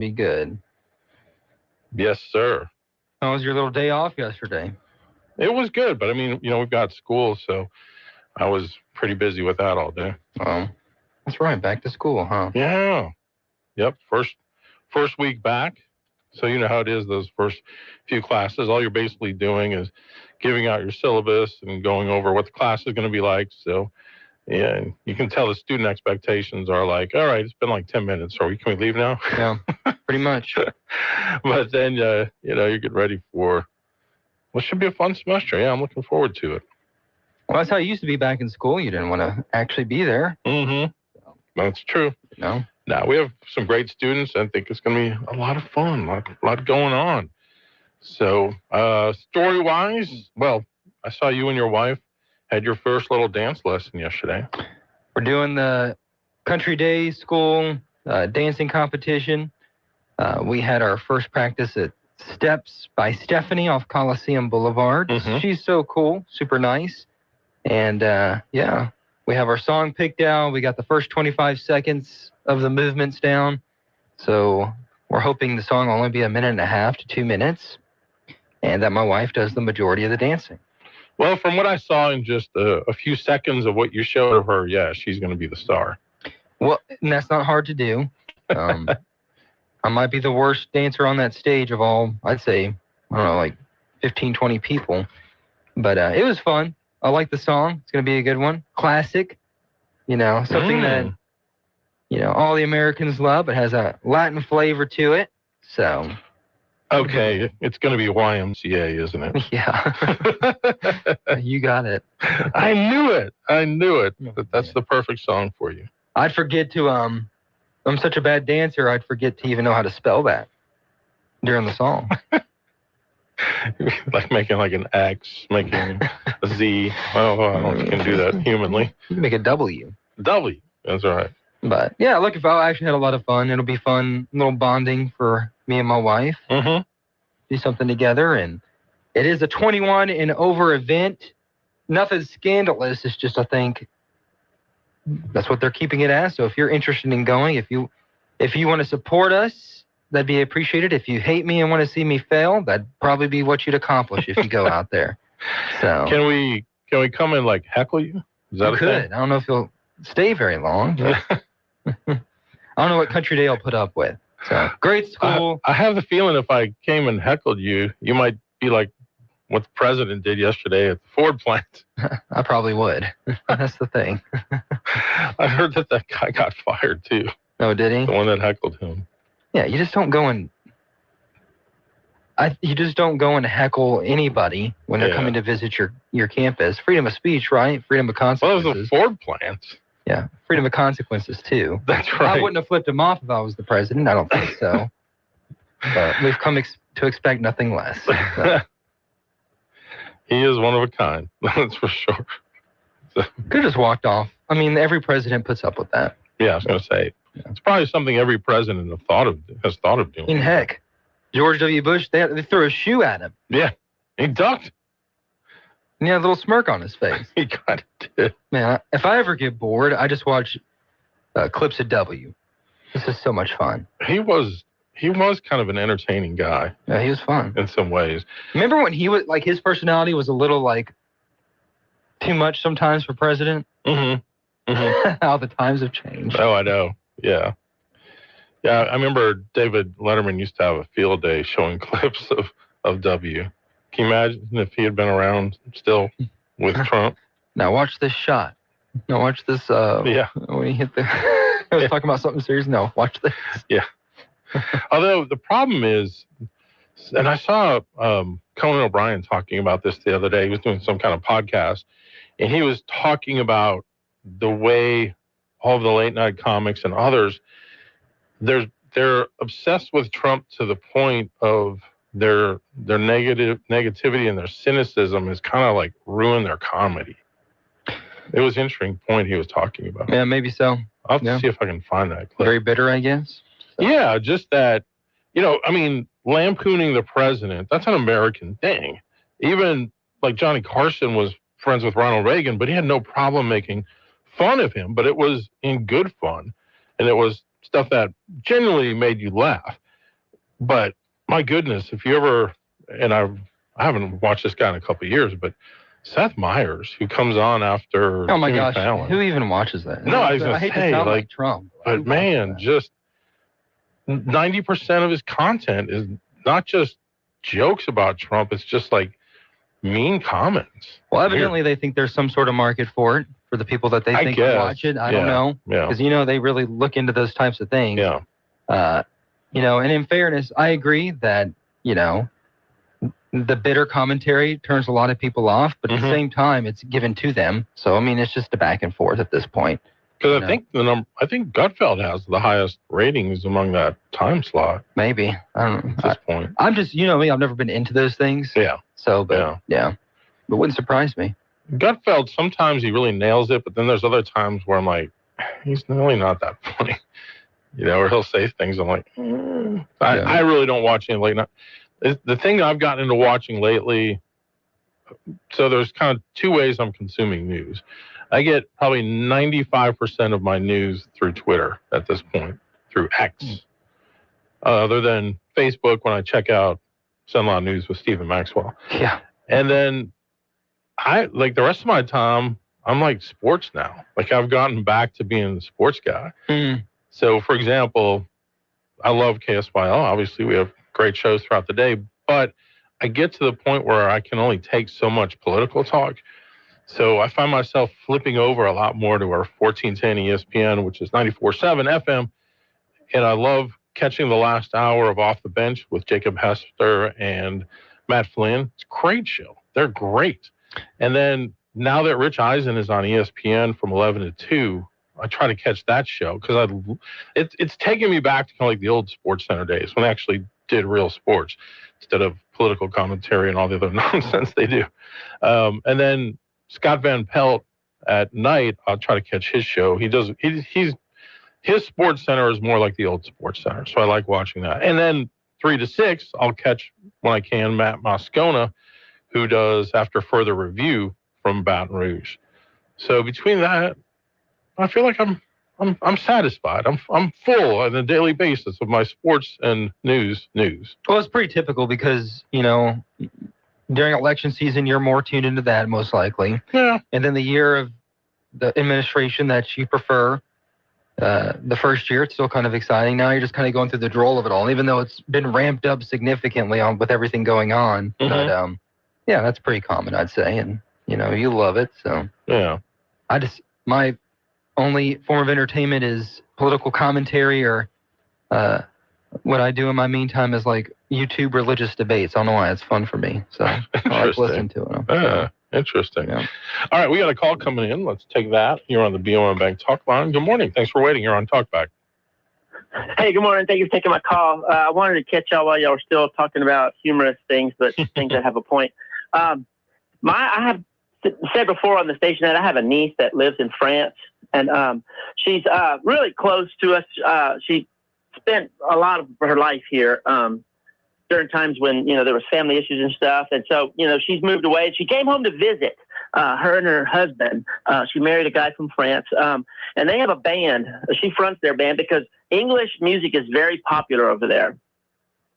Be good. Yes, sir. How was your little day off yesterday? It was good, but I mean, we've got school, so I was pretty busy with that all day. That's right. Back to school, huh? Yeah. Yep. First week back. So you know how it is, those first few classes. All you're basically doing is giving out your syllabus and going over what the class is going to be like. So, yeah, and you can tell the student expectations are like, all right, it's been like 10 minutes. Can we leave now? Yeah, pretty much. But then, you get ready for what should be a fun semester. Yeah, I'm looking forward to it. Well, that's how it used to be back in school. You didn't want to actually be there. Mm-hmm. That's true. No. Now, we have some great students. I think it's going to be a lot of fun, a lot going on. So, story-wise, well, I saw you and your wife had your first little dance lesson yesterday. We're doing the Country Day School dancing competition. We had our first practice at Steps by Stephanie off Coliseum Boulevard. Mm-hmm. She's so cool, super nice. And, we have our song picked out. We got the first 25 seconds of the movements down. So we're hoping the song will only be 1.5 to 2 minutes, and that my wife does the majority of the dancing. Well, from what I saw in just a few seconds of what you showed of her, yeah, she's going to be the star. Well, and that's not hard to do. I might be the worst dancer on that stage of all, I'd say, I don't know, like 15, 20 people. But it was fun. I like the song. It's going to be a good one. Classic, something that, all the Americans love. It has a Latin flavor to it. So. Okay, it's going to be YMCA, isn't it? Yeah. You got it. I knew it. That's the perfect song for you. I'd forget to, I'm such a bad dancer, I'd forget to even know how to spell that during the song. Like making like an X, making a Z. Oh, I don't know if you can do that humanly. You can make a W. W, that's right. But yeah, look, if I actually had a lot of fun. It'll be fun, little bonding for me and my wife. Mm-hmm. Do something together, and it is a 21 and over event. Nothing scandalous. It's just, I think, that's what they're keeping it as. So if you're interested in going, if you want to support us, that'd be appreciated. If you hate me and want to see me fail, that'd probably be what you'd accomplish if you go out there. So can we come and like heckle you? Is that you could? Thing? I don't know if you'll stay very long. But I don't know what Country Day will put up with. So great school. I have the feeling if I came and heckled you, you might be like what the president did yesterday at the Ford plant. I probably would. That's the thing. I heard that guy got fired too. Oh, did he? The one that heckled him. Yeah, you just don't go and heckle anybody when they're coming to visit your campus. Freedom of speech, right? Freedom of consequences. Well, it was a Ford plant. Yeah, freedom of consequences too. That's right. I wouldn't have flipped him off if I was the president. I don't think so. But we've come to expect nothing less. So. He is one of a kind. That's for sure. So. Could have just walked off. I mean, every president puts up with that. Yeah, I was going to say. Yeah. It's probably something every president has thought of doing. Heck, George W. Bush, they threw a shoe at him. Yeah, he ducked. And he had a little smirk on his face. He kind of did. Man, if I ever get bored, I just watch clips of W. This is so much fun. He was kind of an entertaining guy. Yeah, he was fun. In some ways. Remember when he was, like, his personality was a little, like, too much sometimes for president? Mm-hmm. Mm-hmm. How the times have changed. Oh, I know. Yeah. Yeah, I remember David Letterman used to have a field day showing clips of W. Can you imagine if he had been around still with Trump? Now watch this shot. Now watch this. When he hit the... I was talking about something serious. No, watch this. Yeah. Although the problem is, and I saw Conan O'Brien talking about this the other day. He was doing some kind of podcast, and he was talking about the way all of the late night comics and others, they're obsessed with Trump to the point of their negativity and their cynicism has kind of like ruined their comedy. It was an interesting point he was talking about. Yeah, maybe so. I'll have to see if I can find that clip. Very bitter, I guess. So. Yeah, just that, lampooning the president, that's an American thing. Even like Johnny Carson was friends with Ronald Reagan, but he had no problem making fun of him, but it was in good fun. And it was stuff that genuinely made you laugh. But my goodness, if you ever, and I haven't watched this guy in a couple of years, but Seth Meyers, who comes on after Oh my Jimmy gosh, Fallon. who even watches that? No, I was going hate to say, to sound like Trump, but man, just 90% of his content is not just jokes about Trump. It's just like mean comments. Well, evidently they think there's some sort of market for it, for the people that they think watch it. I don't know. Because, they really look into those types of things. Yeah. And in fairness, I agree that, the bitter commentary turns a lot of people off, but at the same time, it's given to them. So, I mean, it's just a back and forth at this point. Because I think Gutfeld has the highest ratings among that time slot. Maybe. I don't know. At this point. I'm just, me, I've never been into those things. Yeah. So, but yeah. It wouldn't surprise me. Gutfeld, sometimes he really nails it, but then there's other times where I'm like, he's really not that funny. Or he'll say things I'm like, I really don't watch any late night. The thing that I've gotten into watching lately, so there's kind of two ways I'm consuming news. I get probably 95% of my news through Twitter at this point, through X. Other than Facebook when I check out Sunlaw News with Stephen Maxwell. Yeah. And then the rest of my time, I'm like sports now. Like I've gotten back to being a sports guy. So for example, I love KSYL. Obviously we have great shows throughout the day, but I get to the point where I can only take so much political talk. So I find myself flipping over a lot more to our 1410 ESPN, which is 94.7 FM. And I love catching the last hour of Off the Bench with Jacob Hester and Matt Flynn. It's a great show. They're great. And then now that Rich Eisen is on ESPN from 11 to 2, I try to catch that show because it's taking me back to kind of like the old Sports Center days when they actually did real sports instead of political commentary and all the other nonsense they do. And then Scott Van Pelt at night, I'll try to catch his show. His Sports Center is more like the old Sports Center, so I like watching that. And then 3 to 6, I'll catch when I can Matt Moscona, who does After Further Review from Baton Rouge. So between that, I feel like I'm satisfied. I'm full on a daily basis of my sports and news. Well, it's pretty typical because during election season, you're more tuned into that most likely. Yeah. And then the year of the administration that you prefer, the first year, it's still kind of exciting. Now you're just kind of going through the droll of it all, even though it's been ramped up significantly with everything going on. But yeah, that's pretty common, I'd say. And you love it, so yeah. My only form of entertainment is political commentary, or what I do in my meantime is like YouTube religious debates. I don't know why, it's fun for me. So I like listen to them. Yeah, interesting. Yeah. All right, we got a call coming in. Let's take that. You're on the BOM Bank Talk Line. Good morning. Thanks for waiting. You're on Talkback. Hey, good morning. Thank you for taking my call. I wanted to catch y'all while y'all were still talking about humorous things, but things that have a point. I have said before on the station that I have a niece that lives in France, and she's really close to us. She spent a lot of her life here during times when there was family issues and stuff, and so she's moved away. She came home to visit. Her and her husband. She married a guy from France, and they have a band. She fronts their band because English music is very popular over there,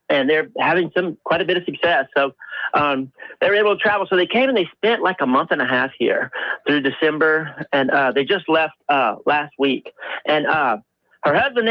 and they're having quite a bit of success. So they were able to travel. So they came and they spent like a month and a half here through December, and they just left last week. And her husband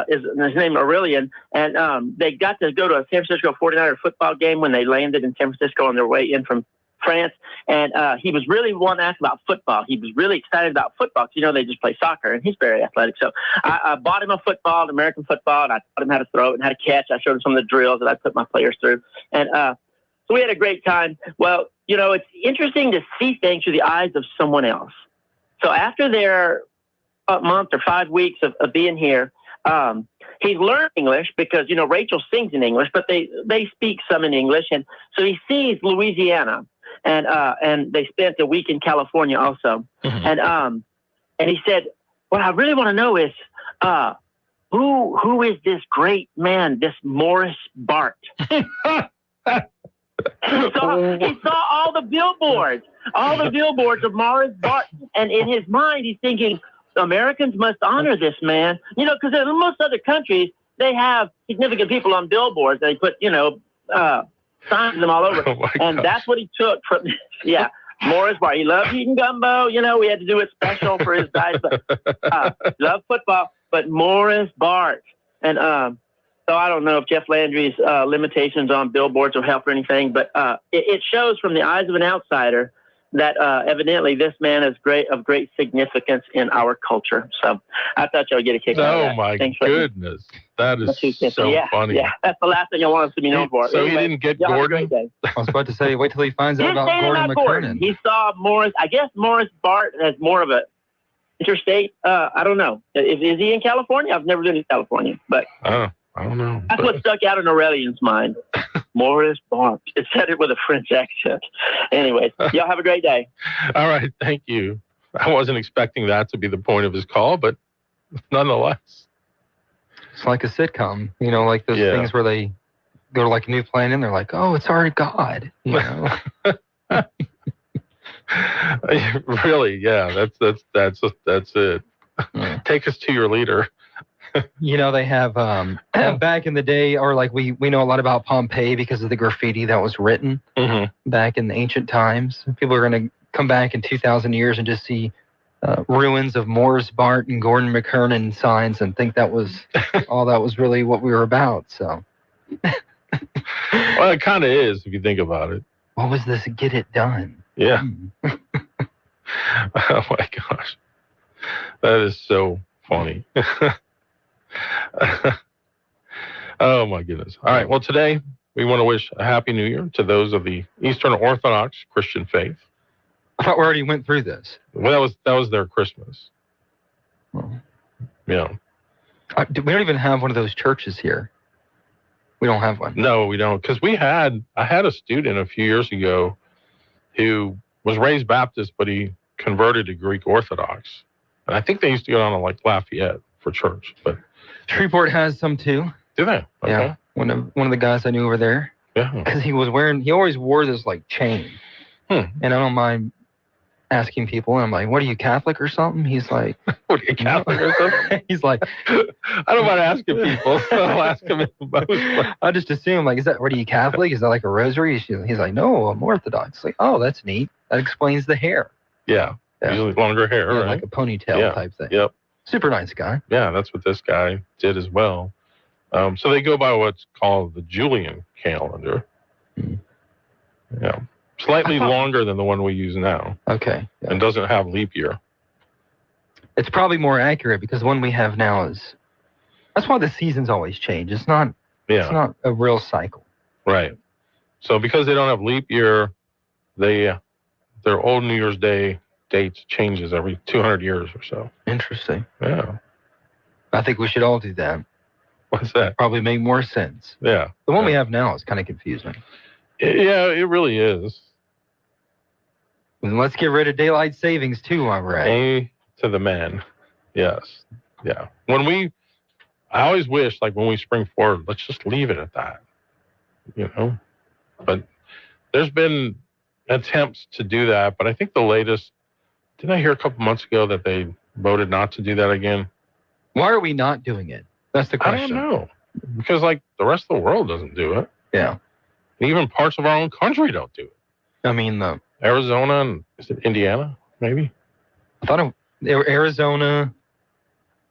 is his name Aurelian, and they got to go to a San Francisco 49er football game when they landed in San Francisco on their way in from France, and he was really wanting to ask about football. He was really excited about football because, they just play soccer, and he's very athletic. So I bought him a football, an American football, and I taught him how to throw it and how to catch. I showed him some of the drills that I put my players through. And so we had a great time. Well, it's interesting to see things through the eyes of someone else. So after their month or 5 weeks of being here, he's learned English because, Rachel sings in English, but they speak some in English. And so he sees Louisiana. And they spent a week in California also. Mm-hmm. And he said, what I really want to know is, who is this great man, this Morris Bart? He saw all the billboards of Morris Bart. And in his mind, he's thinking, Americans must honor this man. Because in most other countries, they have significant people on billboards. They put, signs of them all over. Oh my And gosh. that's what he took from, Morris Bart. He loved eating gumbo. We had to do it special for his diet, but loved football. But Morris Bart. And so I don't know if Jeff Landry's limitations on billboards will help or anything, but it shows from the eyes of an outsider that evidently this man is of great significance in our culture. So I thought y'all would get a kick out of that. Oh my Thanks for goodness. That is so funny. Yeah, that's the last thing I want us to be known for. So Anyway, he didn't get y'all have a great Gordon? day. I was about to say, wait till he finds out He's about saying Gordon about Gordon. McKernan. He saw Morris. I guess Morris Bart has more of a interstate. I don't know. Is he in California? I've never been to California, but I don't know. that's what stuck out in Aurelian's mind. Morris Bart. It said it with a French accent. Anyways, y'all have a great day. All right. Thank you. I wasn't expecting that to be the point of his call, but nonetheless. It's like a sitcom, like those Yeah. things where they go to like a new planet and they're like, oh, it's our God. Really? Yeah. That's it. Yeah. Take us to your leader. They have back in the day, or like we know a lot about Pompeii because of the graffiti that was written Mm-hmm. back in the ancient times. People are going to come back in 2,000 years and just see ruins of Morris Bart and Gordon McKernan signs and think that was all that was really what we were about. So Well, it kind of is if you think about it. what was this get it done? Yeah. Hmm. Oh my gosh. That is so funny. Oh my goodness. All right. Well, today we want to wish a happy new year to those of the Eastern Orthodox Christian faith. I thought we already went through this. Well, that was their Christmas. Well, Yeah. we don't even have one of those churches here. We don't have one. No, we don't. Because I had a student a few years ago who was raised Baptist, but he converted to Greek Orthodox. And I think they used to go down to like Lafayette for church. But Shreveport has some too. do they? Okay. Yeah. One of the guys I knew over there, Yeah. because he always wore this like chain. And I don't mind asking people, and I'm like, what are you, Catholic or something? He's like, What are you, Catholic or something? he's like, I don't mind asking people. I'll ask them most. I just assume like, what are you, Catholic? Is that like a rosary? He's like, no, I'm Orthodox. Like, oh, that's neat. That explains the hair. Yeah. Yeah. Usually longer hair, Yeah, right? like a ponytail Yeah. type thing. Yep. Super nice guy. Yeah, that's what this guy did as well. So they go by what's called the Julian calendar. Hmm. Yeah. Slightly I thought- longer than the one we use now Okay. Yeah. and doesn't have leap year. It's probably more accurate because the one we have now that's why the seasons always change. It's not Yeah, a real cycle. right. So because they don't have leap year, their old New Year's Day dates changes every 200 years or so. Interesting. Yeah. I think we should all do that. What's that? Probably make more sense. Yeah. The one we have now is kind of confusing. Yeah, it really is. And let's get rid of daylight savings too while we're at it. A to the man. Yes. Yeah. I always wish, like when we spring forward, let's just leave it at that. But there's been attempts to do that. But I think the latest, didn't I hear a couple months ago that they voted not to do that again? Why are we not doing it? That's the I question. don't know. Because like the rest of the world doesn't do it. Yeah. And even parts of our own country don't do it. I mean, Arizona and is it Indiana? Maybe. I thought Arizona.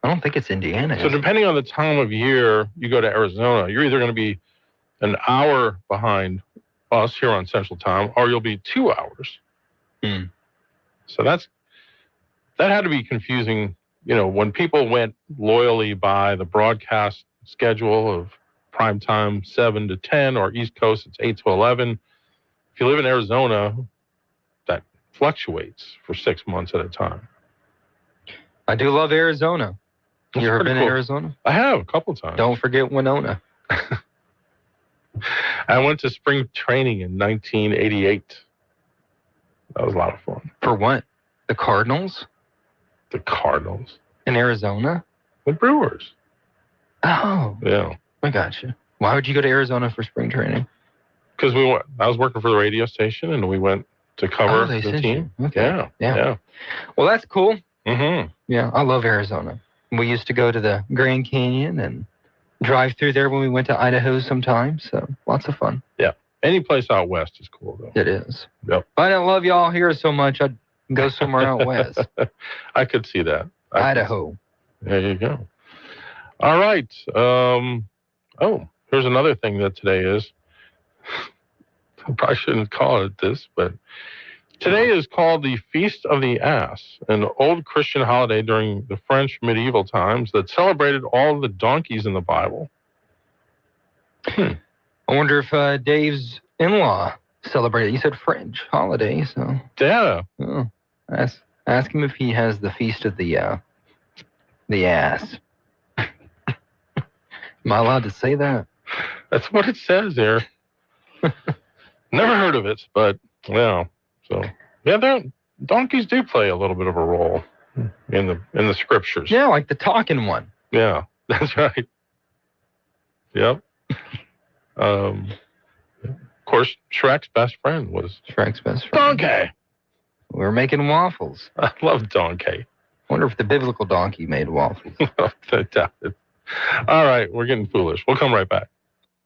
I don't think it's Indiana. So is it? depending on the time of year you go to Arizona, you're either going to be an hour behind us here on Central Time, or you'll be 2 hours. Hmm. So that had to be confusing. When people went loyally by the broadcast schedule of prime time 7 to 10, or East Coast it's 8 to 11. If you live in Arizona, that fluctuates for 6 months at a time. I do love Arizona. That's You ever pretty been cool. in Arizona? I have a couple times. Don't forget Winona. I went to spring training in 1988. That was a lot of fun. For what? The Cardinals The Cardinals. in Arizona? The Brewers. Oh, Yeah. I got you. Why would you go to Arizona for spring training? Because I was working for the radio station and we went to cover Oh, they the sent team. you. Okay. Yeah. Well, that's cool. Mm-hmm. Yeah, I love Arizona. We used to go to the Grand Canyon and drive through there when we went to Idaho sometimes. So lots of fun. Yeah. Any place out west is cool, though. It is. Yep. If I didn't love y'all here so much, I'd go somewhere out west. I could see that. Idaho. There you go. All right. Here's another thing that today is. I probably shouldn't call it this, but today is called the Feast of the Ass, an old Christian holiday during the French medieval times that celebrated all the donkeys in the Bible. I wonder if Dave's in-law celebrated. You said French holiday, so Yeah. oh, ask him if he has the Feast of the Ass. Am I allowed to say that? That's what it says there. Never heard of it, but yeah. So yeah, donkeys do play a little bit of a role in the scriptures. Yeah, like the talking one. Yeah, that's right. Yep. Of course, Shrek's best friend was Shrek's best friend. Donkey. We were making waffles. I love Donkey. Wonder if the biblical donkey made waffles. I doubt it. All right, we're getting foolish. We'll come right back.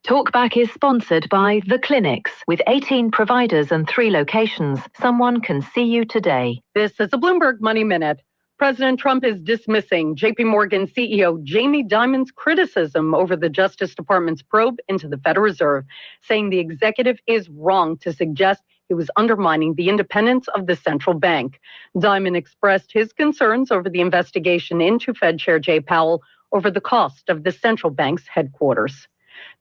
Talkback is sponsored by The Clinics. With 18 providers and 3 locations, someone can see you today. This is a Bloomberg Money Minute. President Trump is dismissing JP Morgan CEO Jamie Dimon's criticism over the Justice Department's probe into the Federal Reserve, saying the executive is wrong to suggest he was undermining the independence of the central bank. Dimon expressed his concerns over the investigation into Fed Chair Jay Powell over the cost of the central bank's headquarters.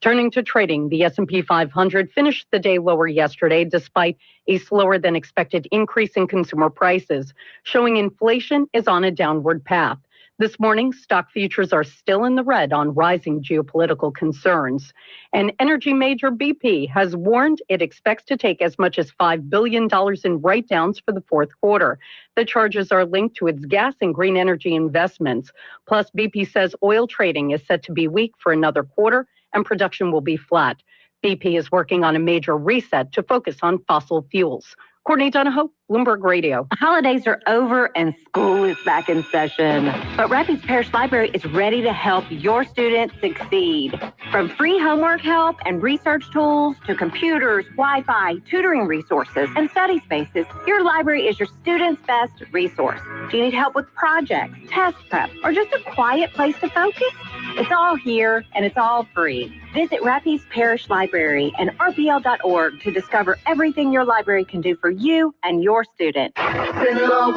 Turning to trading, the S&P 500 finished the day lower yesterday despite a slower than expected increase in consumer prices, showing inflation is on a downward path. This morning, stock futures are still in the red on rising geopolitical concerns. And energy major BP has warned it expects to take as much as $5 billion in write-downs for the fourth quarter. The charges are linked to its gas and green energy investments. Plus, BP says oil trading is set to be weak for another quarter and production will be flat. BP is working on a major reset to focus on fossil fuels. Courtney Donahoe, Bloomberg Radio. Holidays are over and school is back in session. But Rapids Parish Library is ready to help your students succeed. From free homework help and research tools to computers, Wi-Fi, tutoring resources, and study spaces, your library is your students' best resource. Do you need help with projects, test prep, or just a quiet place to focus? It's all here and it's all free. Visit Rapids Parish Library and rpl.org to discover everything your library can do for you and your students. Well,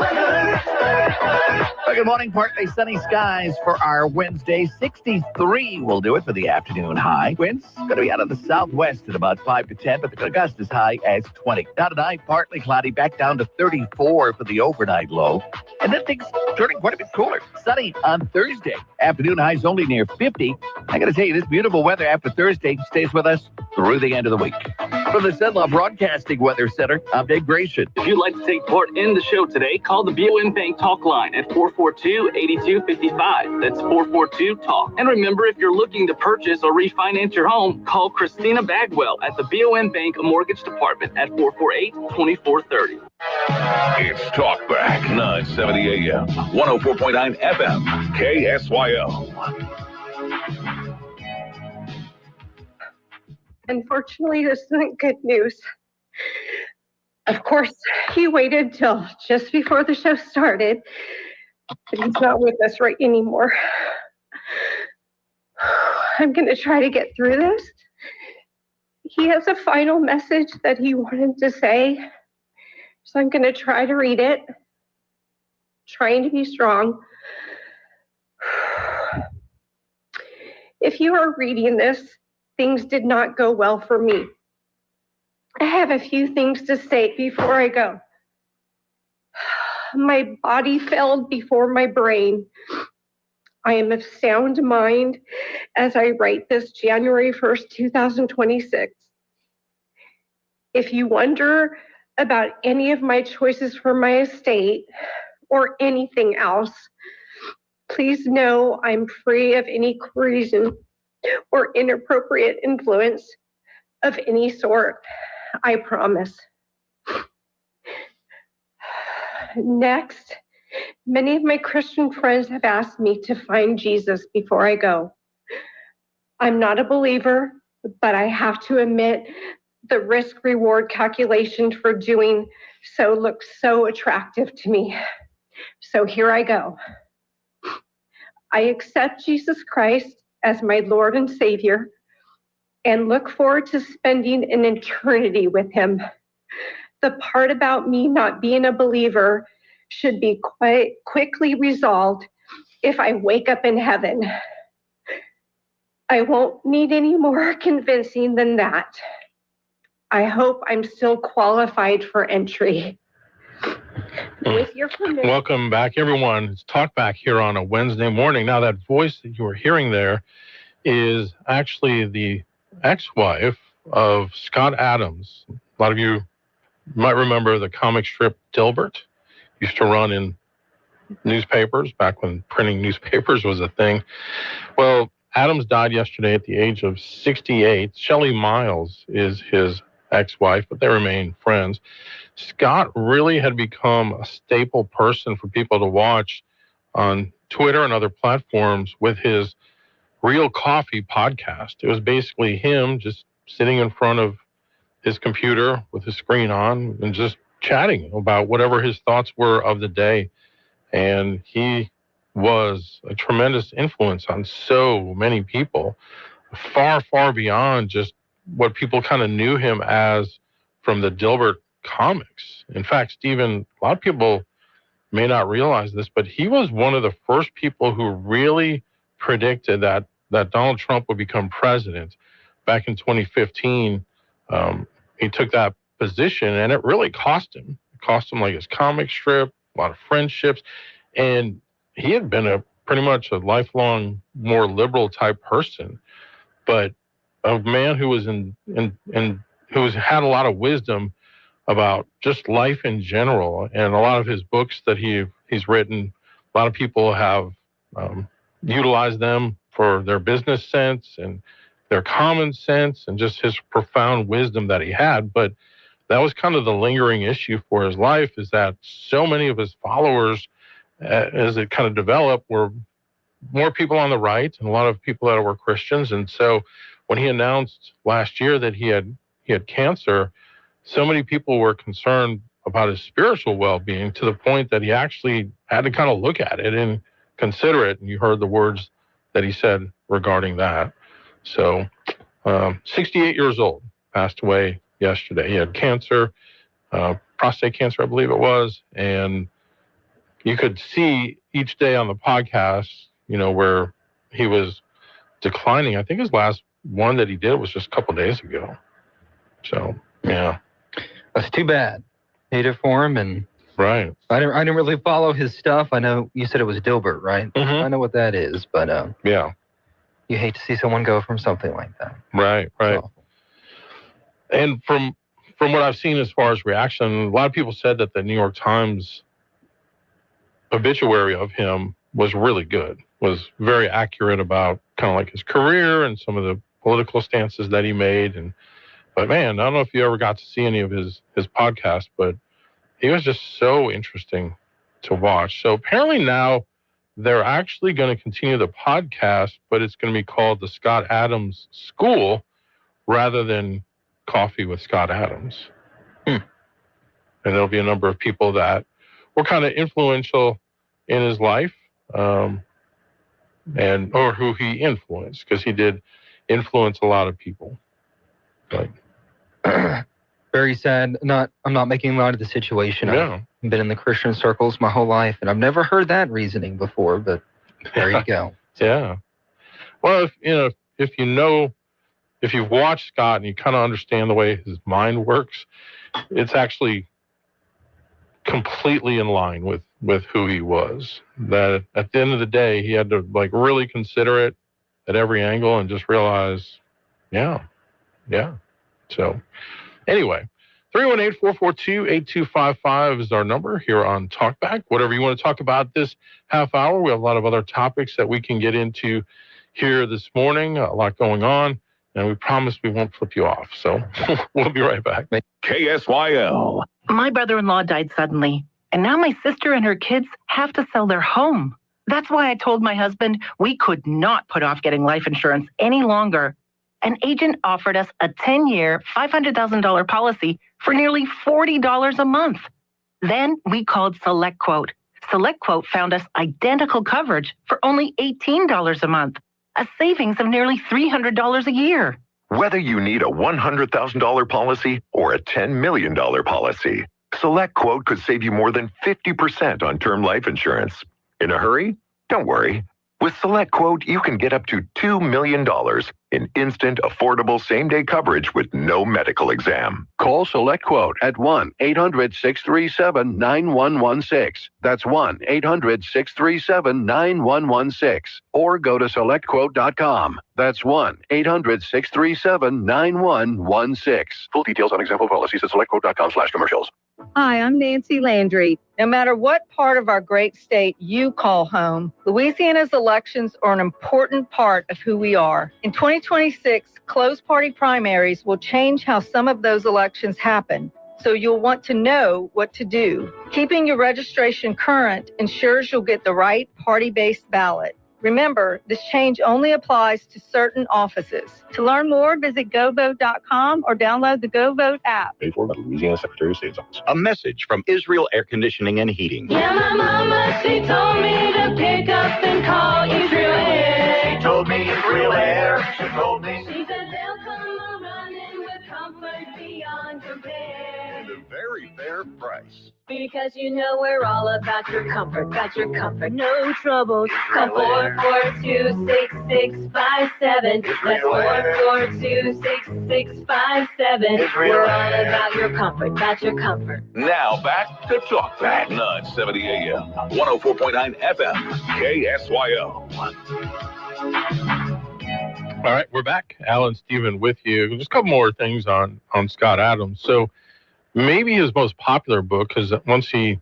good morning. Partly sunny skies for our Wednesday. 63 will do it for the afternoon high. Winds going to be out of the southwest at about 5 to 10, but the gust as high as 20. Now tonight, partly cloudy, back down to 34 for the overnight low. And then things turning quite a bit cooler. Sunny on Thursday. Afternoon highs only near 50. I got to tell you, this beautiful weather after Thursday stays with us through the end of the week. From the Cenla Broadcasting Weather Center, I'm Dave Grayson. If you'd like to take part in the show today, call the BOM Bank Talk line at 442-8255. That's 442-TALK. And remember, if you're looking to purchase or refinance your home, call Christina Bagwell at the BOM Bank Mortgage Department at 448-2430. It's Talkback, 970 AM, 104.9 FM, KSYO. Unfortunately, this isn't good news. Of course, he waited till just before the show started, but he's not with us right anymore. I'm going to try to get through this. He has a final message that he wanted to say, so I'm going to try to read it, trying to be strong. If you are reading this, things did not go well for me. I have a few things to say before I go. My body failed before my brain. I am of sound mind as I write this January 1st, 2026. If you wonder about any of my choices for my estate or anything else, please know I'm free of any coercion or inappropriate influence of any sort. I promise. Next, many of my Christian friends have asked me to find Jesus before I go. I'm not a believer, but I have to admit the risk-reward calculation for doing so looks so attractive to me. So here I go. I accept Jesus Christ as my Lord and Savior and look forward to spending an eternity with him. The part about me not being a believer should be quite quickly resolved if I wake up in heaven. I won't need any more convincing than that. I hope I'm still qualified for entry. With your permission. Welcome back, everyone. It's Talk Back here on a Wednesday morning. Now, that voice that you were hearing there is actually the ex-wife of Scott Adams. A lot of you might remember the comic strip Dilbert. Used to run in newspapers back when printing newspapers was a thing. Well, Adams died yesterday at the age of 68. Shelley Miles is his ex-wife, but they remain friends. Scott really had become a staple person for people to watch on Twitter and other platforms with his Real Coffee podcast. It was basically him just sitting in front of his computer with his screen on and just chatting about whatever his thoughts were of the day. And he was a tremendous influence on so many people, far, far beyond just what people kind of knew him as from the Dilbert comics. In fact, Stephen, a lot of people may not realize this, but he was one of the first people who really predicted that Donald Trump would become president back in 2015. He took that position, and it really cost him. It cost him like his comic strip, a lot of friendships, and he had been pretty much a lifelong, more liberal type person, but a man who was who's had a lot of wisdom about just life in general, and a lot of his books that he's written, a lot of people have utilized them for their business sense and their common sense and just his profound wisdom that he had. But that was kind of the lingering issue for his life, is that so many of his followers, as it kind of developed, were more people on the right and a lot of people that were Christians. And so when he announced last year that he had cancer, so many people were concerned about his spiritual well-being, to the point that he actually had to kind of look at it and consider it. And you heard the words that he said regarding that. So 68 years old, passed away yesterday. He had cancer, prostate cancer, I believe it was. And you could see each day on the podcast, where he was declining. I think his last one that he did was just a couple days ago. So, yeah. That's too bad. Hate it for him. And right. I didn't really follow his stuff. I know you said it was Dilbert, right? Mm-hmm. I know what that is, but yeah. You hate to see someone go from something like that. Right. So. And from what I've seen as far as reaction, a lot of people said that the New York Times obituary of him was really good, was very accurate about kind of like his career and some of the political stances that he made. But man, I don't know if you ever got to see any of his podcasts, but he was just so interesting to watch. So apparently now they're actually going to continue the podcast, but it's going to be called the Scott Adams School rather than Coffee with Scott Adams. And there'll be a number of people that were kind of influential in his life, or who he influenced, because he did influence a lot of people. Like, very sad. I'm not making light of the situation. Yeah. I've been in the Christian circles my whole life, and I've never heard that reasoning before, but there you go. Yeah. Well, if you've watched Scott and you kind of understand the way his mind works, it's actually completely in line with who he was. That at the end of the day, he had to really consider it at every angle and just realize, yeah. So anyway, 318-442-8255 is our number here on Talkback. Whatever you want to talk about this half hour, we have a lot of other topics that we can get into here this morning, a lot going on, and we promise we won't flip you off. So we'll be right back. KSYL. My brother-in-law died suddenly, and now my sister and her kids have to sell their home. That's why I told my husband we could not put off getting life insurance any longer. An agent offered us a 10-year, $500,000 policy for nearly $40 a month. Then we called SelectQuote. SelectQuote found us identical coverage for only $18 a month, a savings of nearly $300 a year. Whether you need a $100,000 policy or a $10 million policy, SelectQuote could save you more than 50% on term life insurance. In a hurry? Don't worry. With SelectQuote, you can get up to $2 million in instant, affordable same-day coverage with no medical exam. Call SelectQuote at 1-800-637-9116. That's 1-800-637-9116. Or go to SelectQuote.com. That's 1-800-637-9116. Full details on example policies at SelectQuote.com/commercials. Hi, I'm Nancy Landry. No matter what part of our great state you call home, Louisiana's elections are an important part of who we are. In 2026, closed party primaries will change how some of those elections happen, so you'll want to know what to do. Keeping your registration current ensures you'll get the right party-based ballot. Remember, this change only applies to certain offices. To learn more, visit GoVote.com or download the GoVote app. Paid for by the Louisiana Secretary of State's office. A message from Israel Air Conditioning and Heating. Yeah, my mama, she told me to pick up and call Israel Air. She told me Israel Air. She told me. She said they'll come running with comfort beyond compare. And a very fair price. Because you know we're all about your comfort, no troubles. Call 442-6657. That's 442-6657. We're all about your comfort, Now back to Talk Back, 970 AM, 104.9 FM, KSYO. All right, we're back. Alan Stephen with you. Just a couple more things on Scott Adams. So maybe his most popular book, because once he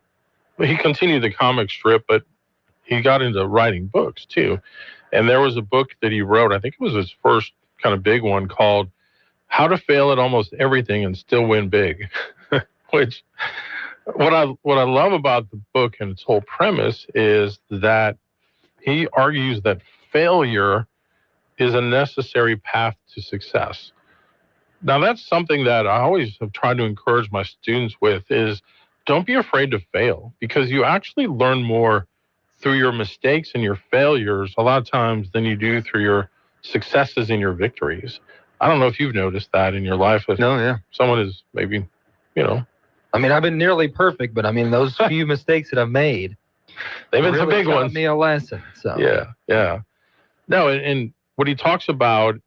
continued the comic strip, but he got into writing books too. And there was a book that he wrote, I think it was his first kind of big one, called How to Fail at Almost Everything and Still Win Big. Which, what I love about the book and its whole premise is that he argues that failure is a necessary path to success. Now, that's something that I always have tried to encourage my students with is don't be afraid to fail, because you actually learn more through your mistakes and your failures a lot of times than you do through your successes and your victories. I don't know if you've noticed that in your life. If someone is maybe, I mean, I've been nearly perfect, but I mean, those few mistakes that I've made, they've been really some big taught ones. me a lesson. So Yeah. No, and what he talks about,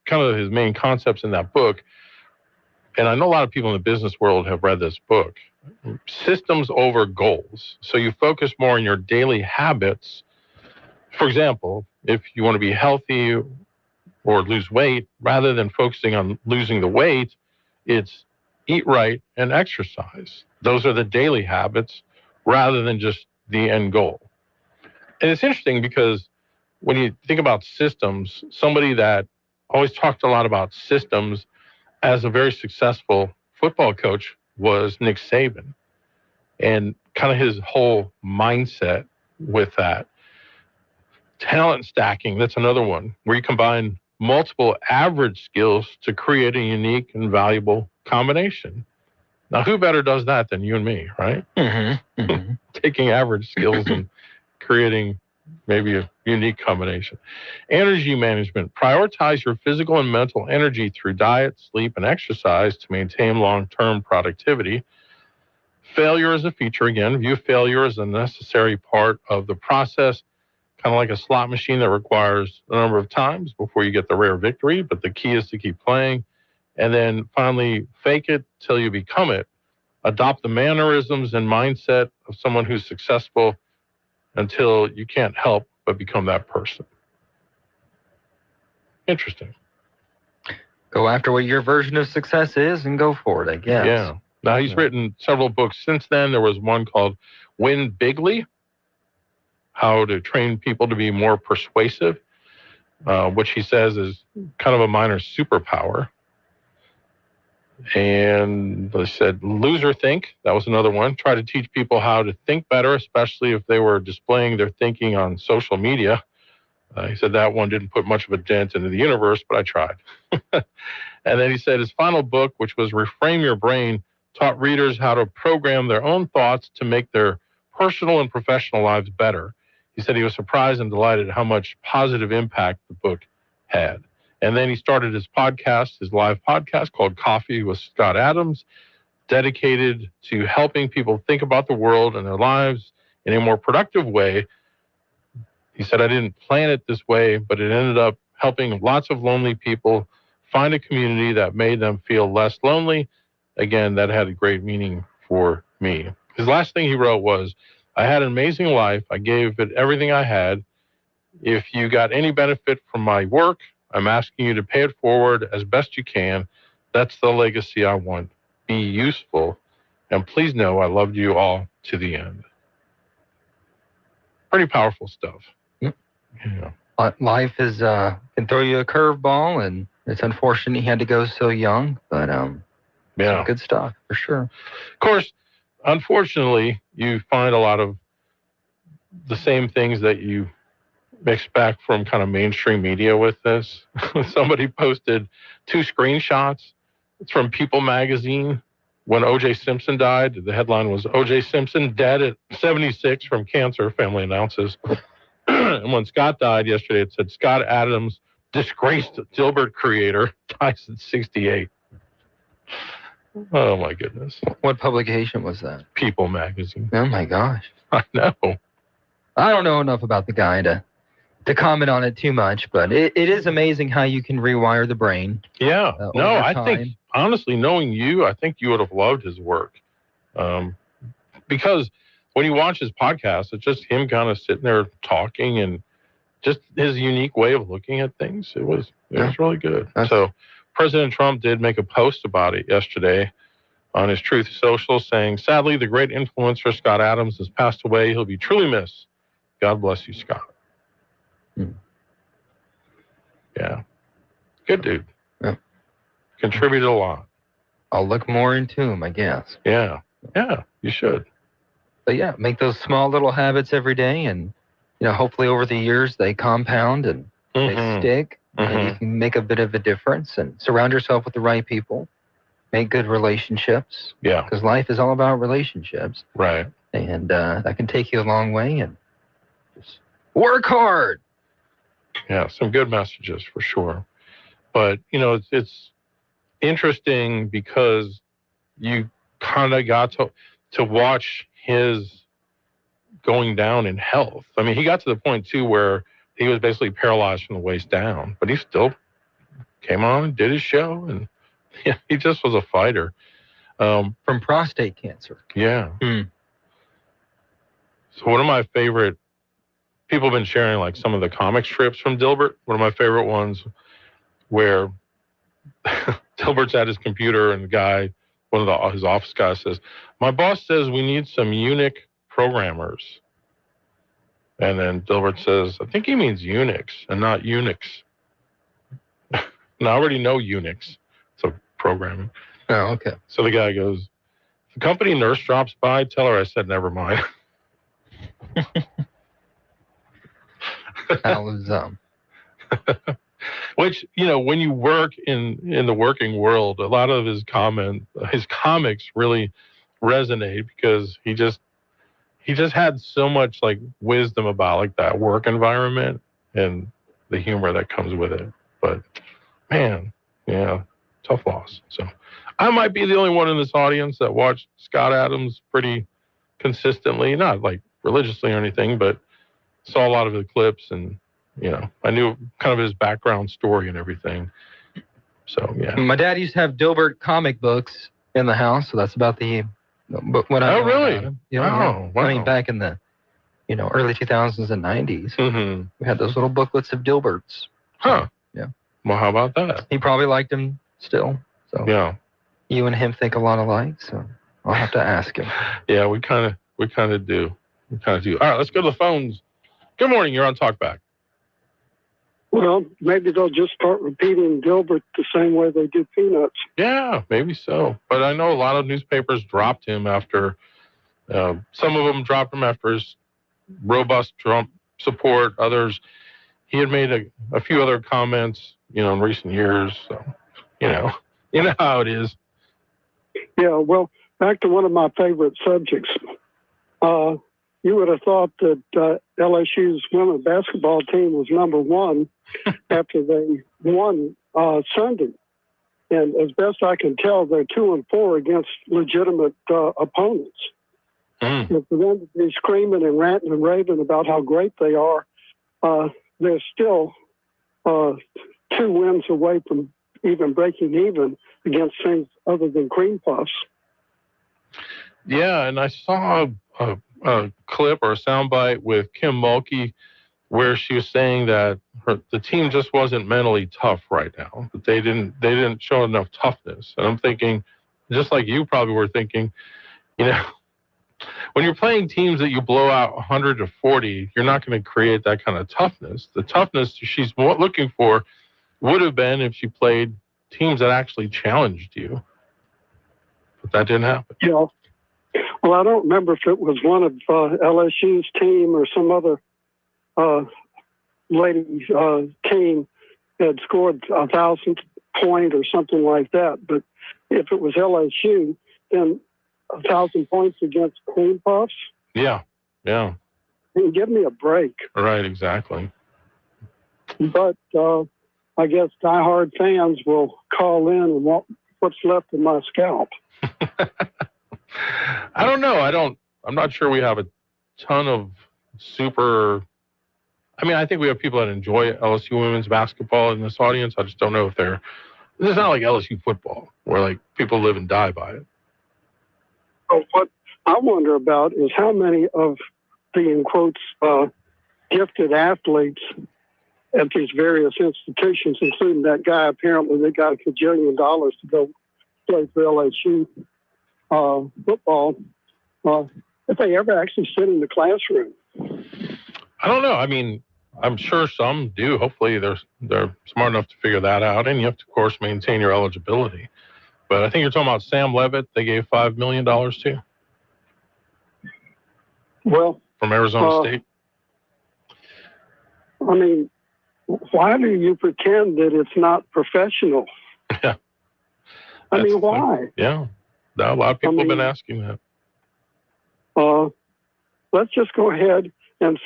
kind of his main concepts in that book, and I know a lot of people in the business world have read this book, systems over goals. So you focus more on your daily habits. For example, if you want to be healthy or lose weight, rather than focusing on losing the weight, it's eat right and exercise. Those are the daily habits rather than just the end goal. And it's interesting because when you think about systems, somebody that always talked a lot about systems as a very successful football coach was Nick Saban, and kind of his whole mindset with that. Talent stacking, that's another one, where you combine multiple average skills to create a unique and valuable combination. Now, who better does that than you and me, right? Taking average skills and creating maybe a unique combination. Energy management. Prioritize your physical and mental energy through diet, sleep, and exercise to maintain long-term productivity. Failure is a feature. Again, view failure as a necessary part of the process, kind of like a slot machine that requires a number of times before you get the rare victory, but the key is to keep playing. And then finally, fake it till you become it. Adopt the mannerisms and mindset of someone who's successful until you can't help but become that person. Interesting. Go after what your version of success is and go for it, I guess. Yeah. Now, he's written several books since then. There was one called Win Bigly, How to Train People to Be More Persuasive, which he says is kind of a minor superpower. And they said, loser think. That was another one. Try to teach people how to think better, especially if they were displaying their thinking on social media. He said that one didn't put much of a dent into the universe, but I tried. And then he said his final book, which was Reframe Your Brain, taught readers how to program their own thoughts to make their personal and professional lives better. He said he was surprised and delighted at how much positive impact the book had. And then he started his podcast, his live podcast called Coffee with Scott Adams, dedicated to helping people think about the world and their lives in a more productive way. He said, I didn't plan it this way, but it ended up helping lots of lonely people find a community that made them feel less lonely. Again, that had a great meaning for me. His last thing he wrote was, I had an amazing life. I gave it everything I had. If you got any benefit from my work, I'm asking you to pay it forward as best you can. That's the legacy I want. Be useful. And please know I loved you all to the end. Pretty powerful stuff. Yep. Yeah. Life is can throw you a curveball, and it's unfortunate he had to go so young, but yeah, good stuff for sure. Of course, unfortunately, you find a lot of the same things that you expect from kind of mainstream media with this. Somebody posted 2 screenshots. It's from People magazine. When O.J. Simpson died, the headline was, O.J. Simpson dead at 76 from cancer, family announces. And when Scott died yesterday, it said, Scott Adams, disgraced Dilbert creator, dies at 68. Oh, my goodness. What publication was that? People magazine. Oh, my gosh. I know. I don't know enough about the guy to comment on it too much, but it is amazing how you can rewire the brain. Yeah. No, over I time. think, honestly, knowing you, I think you would have loved his work. Because when you watch his podcast, it's just him kind of sitting there talking and just his unique way of looking at things. It was really good. So President Trump did make a post about it yesterday on his Truth Social saying, sadly, the great influencer Scott Adams has passed away. He'll be truly missed. God bless you, Scott. Yeah. Good dude. Yeah. Contributed a lot. I'll look more into him, I guess. Yeah. Yeah, you should. But yeah, make those small little habits every day, and hopefully over the years they compound and they stick. And you can make a bit of a difference, and surround yourself with the right people. Make good relationships. Yeah. Because life is all about relationships. Right. And that can take you a long way, and just work hard. Yeah, some good messages for sure. But, it's interesting because you kind of got to watch his going down in health. I mean, he got to the point, too, where he was basically paralyzed from the waist down, but he still came on and did his show, and he just was a fighter. From prostate cancer. Yeah. So one of my favorite, people have been sharing like some of the comic strips from Dilbert. One of my favorite ones where Dilbert's at his computer and the guy, his office guy says, my boss says we need some eunuch programmers. And then Dilbert says, I think he means Unix and not Unix. And I already know Unix. So programming. Oh, okay. So the guy goes, if the company nurse drops by, tell her I said never mind. That was Which, when you work in the working world, a lot of his comics really resonate because he just had so much like wisdom about like that work environment and the humor that comes with it. But man, yeah, tough loss. So I might be the only one in this audience that watched Scott Adams pretty consistently, not like religiously or anything, but saw a lot of the clips and, I knew kind of his background story and everything. So, yeah. My dad used to have Dilbert comic books in the house, so that's about the when I Oh, really? Wow. Wow. I mean, back in the early 2000s and 90s, we had those little booklets of Dilberts. Huh. Yeah. Well, how about that? He probably liked him still. So yeah. You and him think a lot alike, so I'll have to ask him. Yeah, we kind of do. All right, let's go to the phones. Good morning. You're on Talkback. Well, maybe they'll just start repeating Gilbert the same way they do Peanuts. Yeah, maybe so. But I know a lot of newspapers dropped him after, some of them dropped him after his robust Trump support. Others, he had made a few other comments, in recent years. So, you know how it is. Yeah, well, back to one of my favorite subjects. You would have thought that LSU's women's basketball team was number one after they won Sunday. And as best I can tell, they're 2-4 against legitimate opponents. And for them to be screaming and ranting and raving about how great they are, they're still 2 wins away from even breaking even against things other than cream puffs. Yeah, and I saw a clip or a soundbite with Kim Mulkey where she was saying that the team just wasn't mentally tough right now. That they didn't show enough toughness. And I'm thinking, just like you probably were thinking, when you're playing teams that you blow out 100-40, you're not going to create that kind of toughness. The toughness she's looking for would have been if she played teams that actually challenged you. But that didn't happen. Yeah. Well, I don't remember if it was one of LSU's team or some other lady team had scored 1,000 point or something like that. But if it was LSU, then 1,000 points against cream puffs. Yeah. Give me a break. Right, exactly. But I guess diehard fans will call in and want what's left of my scalp. I don't know. I'm not sure we have a ton of super. I mean, I think we have people that enjoy LSU women's basketball in this audience. I just don't know if it's not like LSU football where like people live and die by it. So what I wonder about is how many of the, in quotes, gifted athletes at these various institutions, including that guy apparently that got $1 kajillion to go play for LSU football, if they ever actually sit in the classroom. I don't know. I mean, I'm sure some do. Hopefully they're smart enough to figure that out. And you have to, of course, maintain your eligibility. But I think you're talking about Sam Levitt. They gave $5 million to. Well, from Arizona State. I mean, why do you pretend that it's not professional? Yeah. I mean, why? Yeah. A lot of people have been asking that. Let's just go ahead and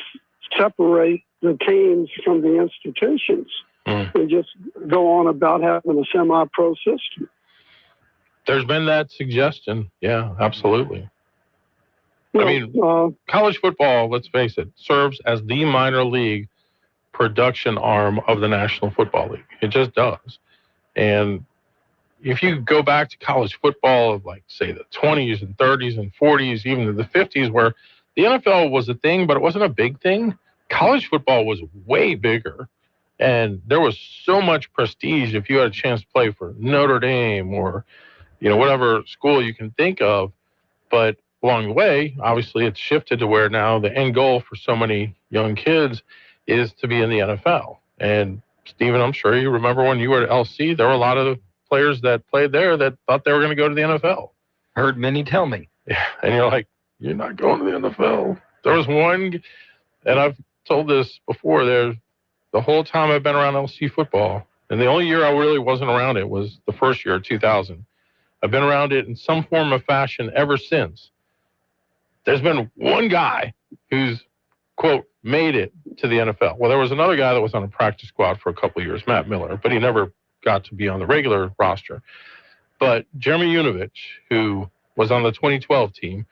separate the teams from the institutions and just go on about having a semi-pro system. There's been that suggestion. Yeah, absolutely. Well, I mean, college football, let's face it, serves as the minor league production arm of the National Football League. It just does. And if you go back to college football of like, say, the 20s and 30s and 40s, even the 50s, where the NFL was a thing, but it wasn't a big thing, college football was way bigger. And there was so much prestige if you had a chance to play for Notre Dame or, whatever school you can think of. But along the way, obviously, it's shifted to where now the end goal for so many young kids is to be in the NFL. And Stephen, I'm sure you remember when you were at LC, there were a lot of players that played there that thought they were going to go to the NFL. Heard many tell me. Yeah, and you're like, you're not going to the NFL. There was one, and I've told this before, the whole time I've been around LC football, and the only year I really wasn't around it was the first year, 2000. I've been around it in some form or fashion ever since. There's been one guy who's, quote, made it to the NFL. Well, there was another guy that was on a practice squad for a couple of years, Matt Miller, but he never got to be on the regular roster. But Jeremy Unovich, who was on the 2012 team,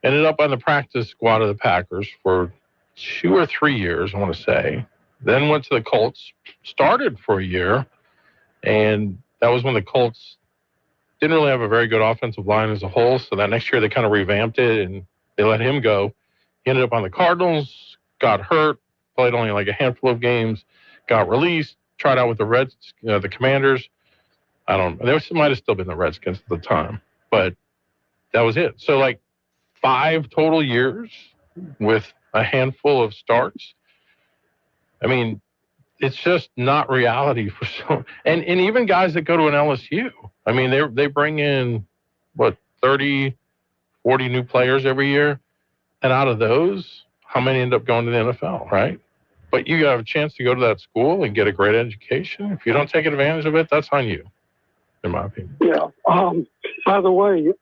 ended up on the practice squad of the Packers for 2 or 3 years, I want to say. Then went to the Colts, started for a year, and that was when the Colts didn't really have a very good offensive line as a whole. So that next year they kind of revamped it and they let him go. He ended up on the Cardinals, got hurt, played only like a handful of games, got released, tried out with the Commanders. I don't know. There might have still been the Redskins at the time, but that was it. So like 5 total years with a handful of starts. I mean, it's just not reality for some. And even guys that go to an LSU, I mean, they bring in, 30, 40 new players every year. And out of those, how many end up going to the NFL, right? But you have a chance to go to that school and get a great education. If you don't take advantage of it, that's on you, in my opinion. Yeah. By the way,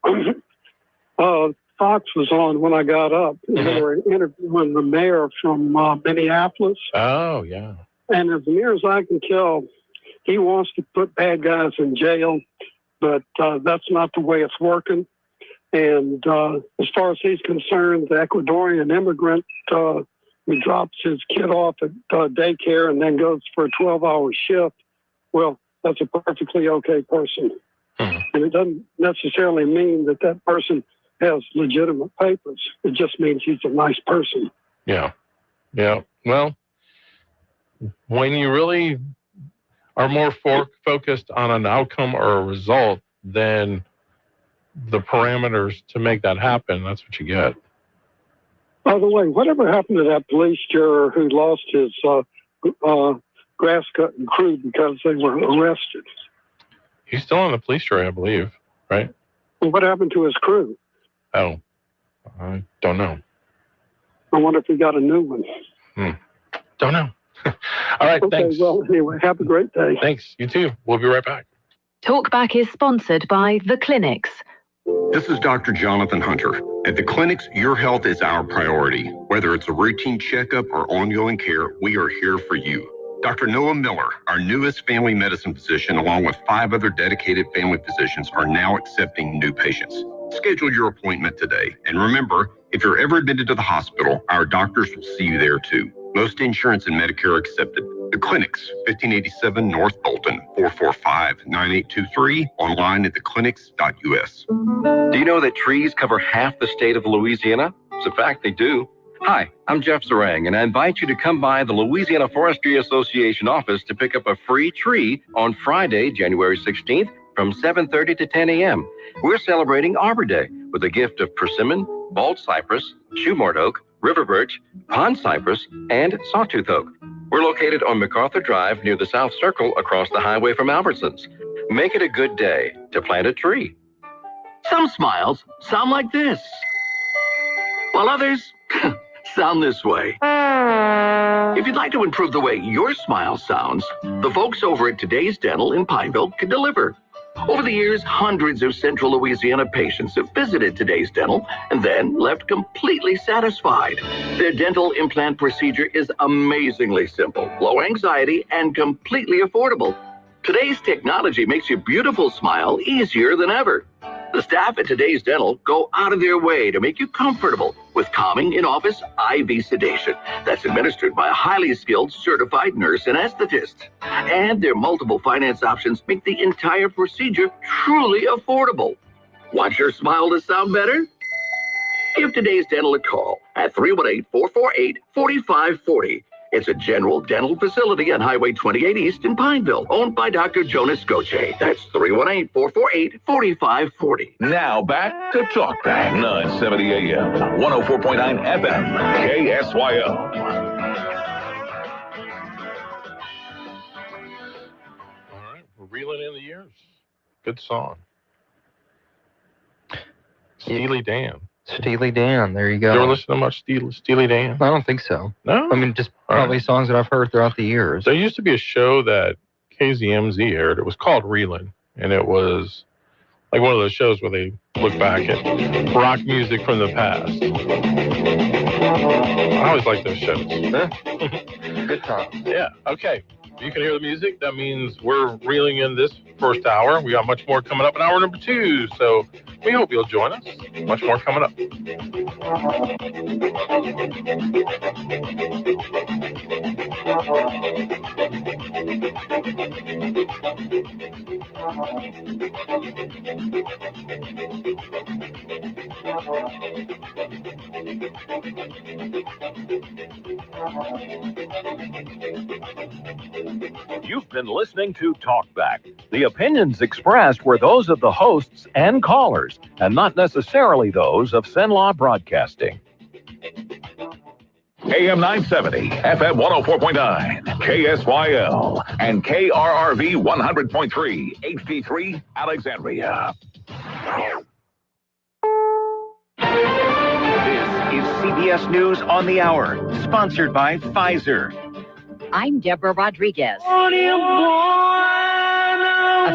Fox was on when I got up. Mm-hmm. They were interviewing the mayor from Minneapolis. Oh, yeah. And as near as I can tell, he wants to put bad guys in jail, but that's not the way it's working. And as far as he's concerned, the Ecuadorian immigrant who drops his kid off at daycare and then goes for a 12-hour shift, well, that's a perfectly okay person. Mm-hmm. And it doesn't necessarily mean that that person has legitimate papers. It just means he's a nice person. Yeah. Yeah. Well, when you really are more focused on an outcome or a result than the parameters to make that happen, that's what you get. By the way, whatever happened to that police juror who lost his grass cutting crew because they were arrested? He's still on the police jury, I believe, right? Well, what happened to his crew? Oh, I don't know. I wonder if he got a new one. Don't know. All right, okay, thanks. Well, anyway, have a great day. Thanks. You too. We'll be right back. Talkback is sponsored by The Clinics. This is Dr. Jonathan Hunter. At the clinics, your health is our priority. Whether it's a routine checkup or ongoing care, we are here for you. Dr. Noah Miller, our newest family medicine physician, along with 5 other dedicated family physicians, are now accepting new patients. Schedule your appointment today. And remember, if you're ever admitted to the hospital, our doctors will see you there too. Most insurance and Medicare are accepted. The Clinics, 1587 North Bolton, 445-9823, online at theclinics.us. Do you know that trees cover half the state of Louisiana? It's a fact, they do. Hi, I'm Jeff Zarang, and I invite you to come by the Louisiana Forestry Association office to pick up a free tree on Friday, January 16th from 7:30 to 10 a.m. We're celebrating Arbor Day with a gift of persimmon, bald cypress, shoemort oak, river birch, pond cypress, and sawtooth oak. We're located on MacArthur Drive near the South Circle across the highway from Albertsons. Make it a good day to plant a tree. Some smiles sound like this, while others sound this way. If you'd like to improve the way your smile sounds, the folks over at Today's Dental in Pineville can deliver. Over the years, hundreds of Central Louisiana patients have visited Today's Dental and then left completely satisfied. Their dental implant procedure is amazingly simple, low anxiety, and completely affordable. Today's technology makes your beautiful smile easier than ever. The staff at Today's Dental go out of their way to make you comfortable with calming in-office IV sedation that's administered by a highly skilled certified nurse anesthetist. And their multiple finance options make the entire procedure truly affordable. Want your smile to sound better? Give Today's Dental a call at 318-448-4540. It's a general dental facility on Highway 28 East in Pineville, owned by Dr. Jonas Goche. That's 318-448-4540. Now back to Talkback, 970 AM, 104.9 FM, KSYO. All right, we're reeling in the years. Good song. Steely Dan. Steely Dan, there you go. You ever listen to much Steely Dan? I don't think so. No? I mean, just probably songs that I've heard throughout the years. There used to be a show that KZMZ aired. It was called Reelin', and it was like one of those shows where they look back at rock music from the past. I always like those shows. Good time. Yeah, okay. You can hear the music. That means we're reeling in this first hour. We got much more coming up in hour number 2, so we hope you'll join us. Much more coming up. You've been listening to Talkback. The opinions expressed were those of the hosts and callers, and not necessarily those of Cenlaw Broadcasting. AM 970, FM 104.9. KSYL, and KRRV 100.3, HD3, Alexandria. This is CBS News on the Hour, sponsored by Pfizer. I'm Deborah Rodriguez. A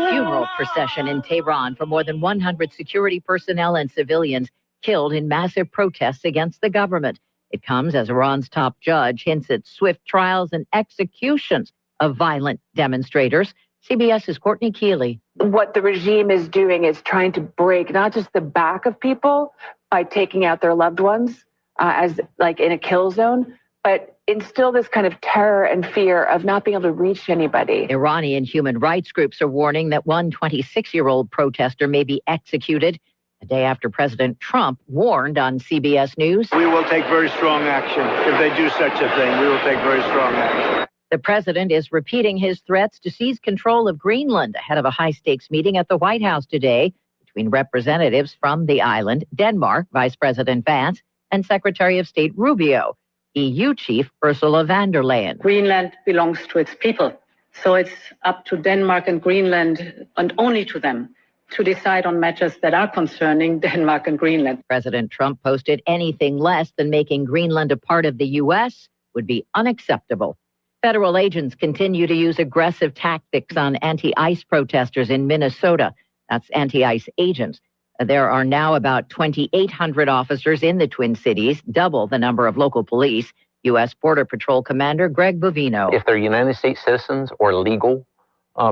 funeral procession in Tehran for more than 100 security personnel and civilians killed in massive protests against the government. It comes as Iran's top judge hints at swift trials and executions of violent demonstrators. CBS's Courtney Keeley. What the regime is doing is trying to break not just the back of people by taking out their loved ones as like in a kill zone, but instill this kind of terror and fear of not being able to reach anybody. Iranian human rights groups are warning that one 26-year-old protester may be executed a day after President Trump warned on CBS News. We will take very strong action. If they do such a thing, we will take very strong action. The president is repeating his threats to seize control of Greenland ahead of a high-stakes meeting at the White House today between representatives from the island, Denmark, Vice President Vance, and Secretary of State Rubio. EU Chief Ursula von der Leyen. Greenland belongs to its people, so it's up to Denmark and Greenland, and only to them, to decide on matters that are concerning Denmark and Greenland. President Trump posted anything less than making Greenland a part of the U.S. would be unacceptable. Federal agents continue to use aggressive tactics on anti-ICE protesters in Minnesota. That's anti-ICE agents. There are now about 2,800 officers in the Twin Cities, double the number of local police. U.S. Border Patrol Commander Greg Bovino. If they're United States citizens or legal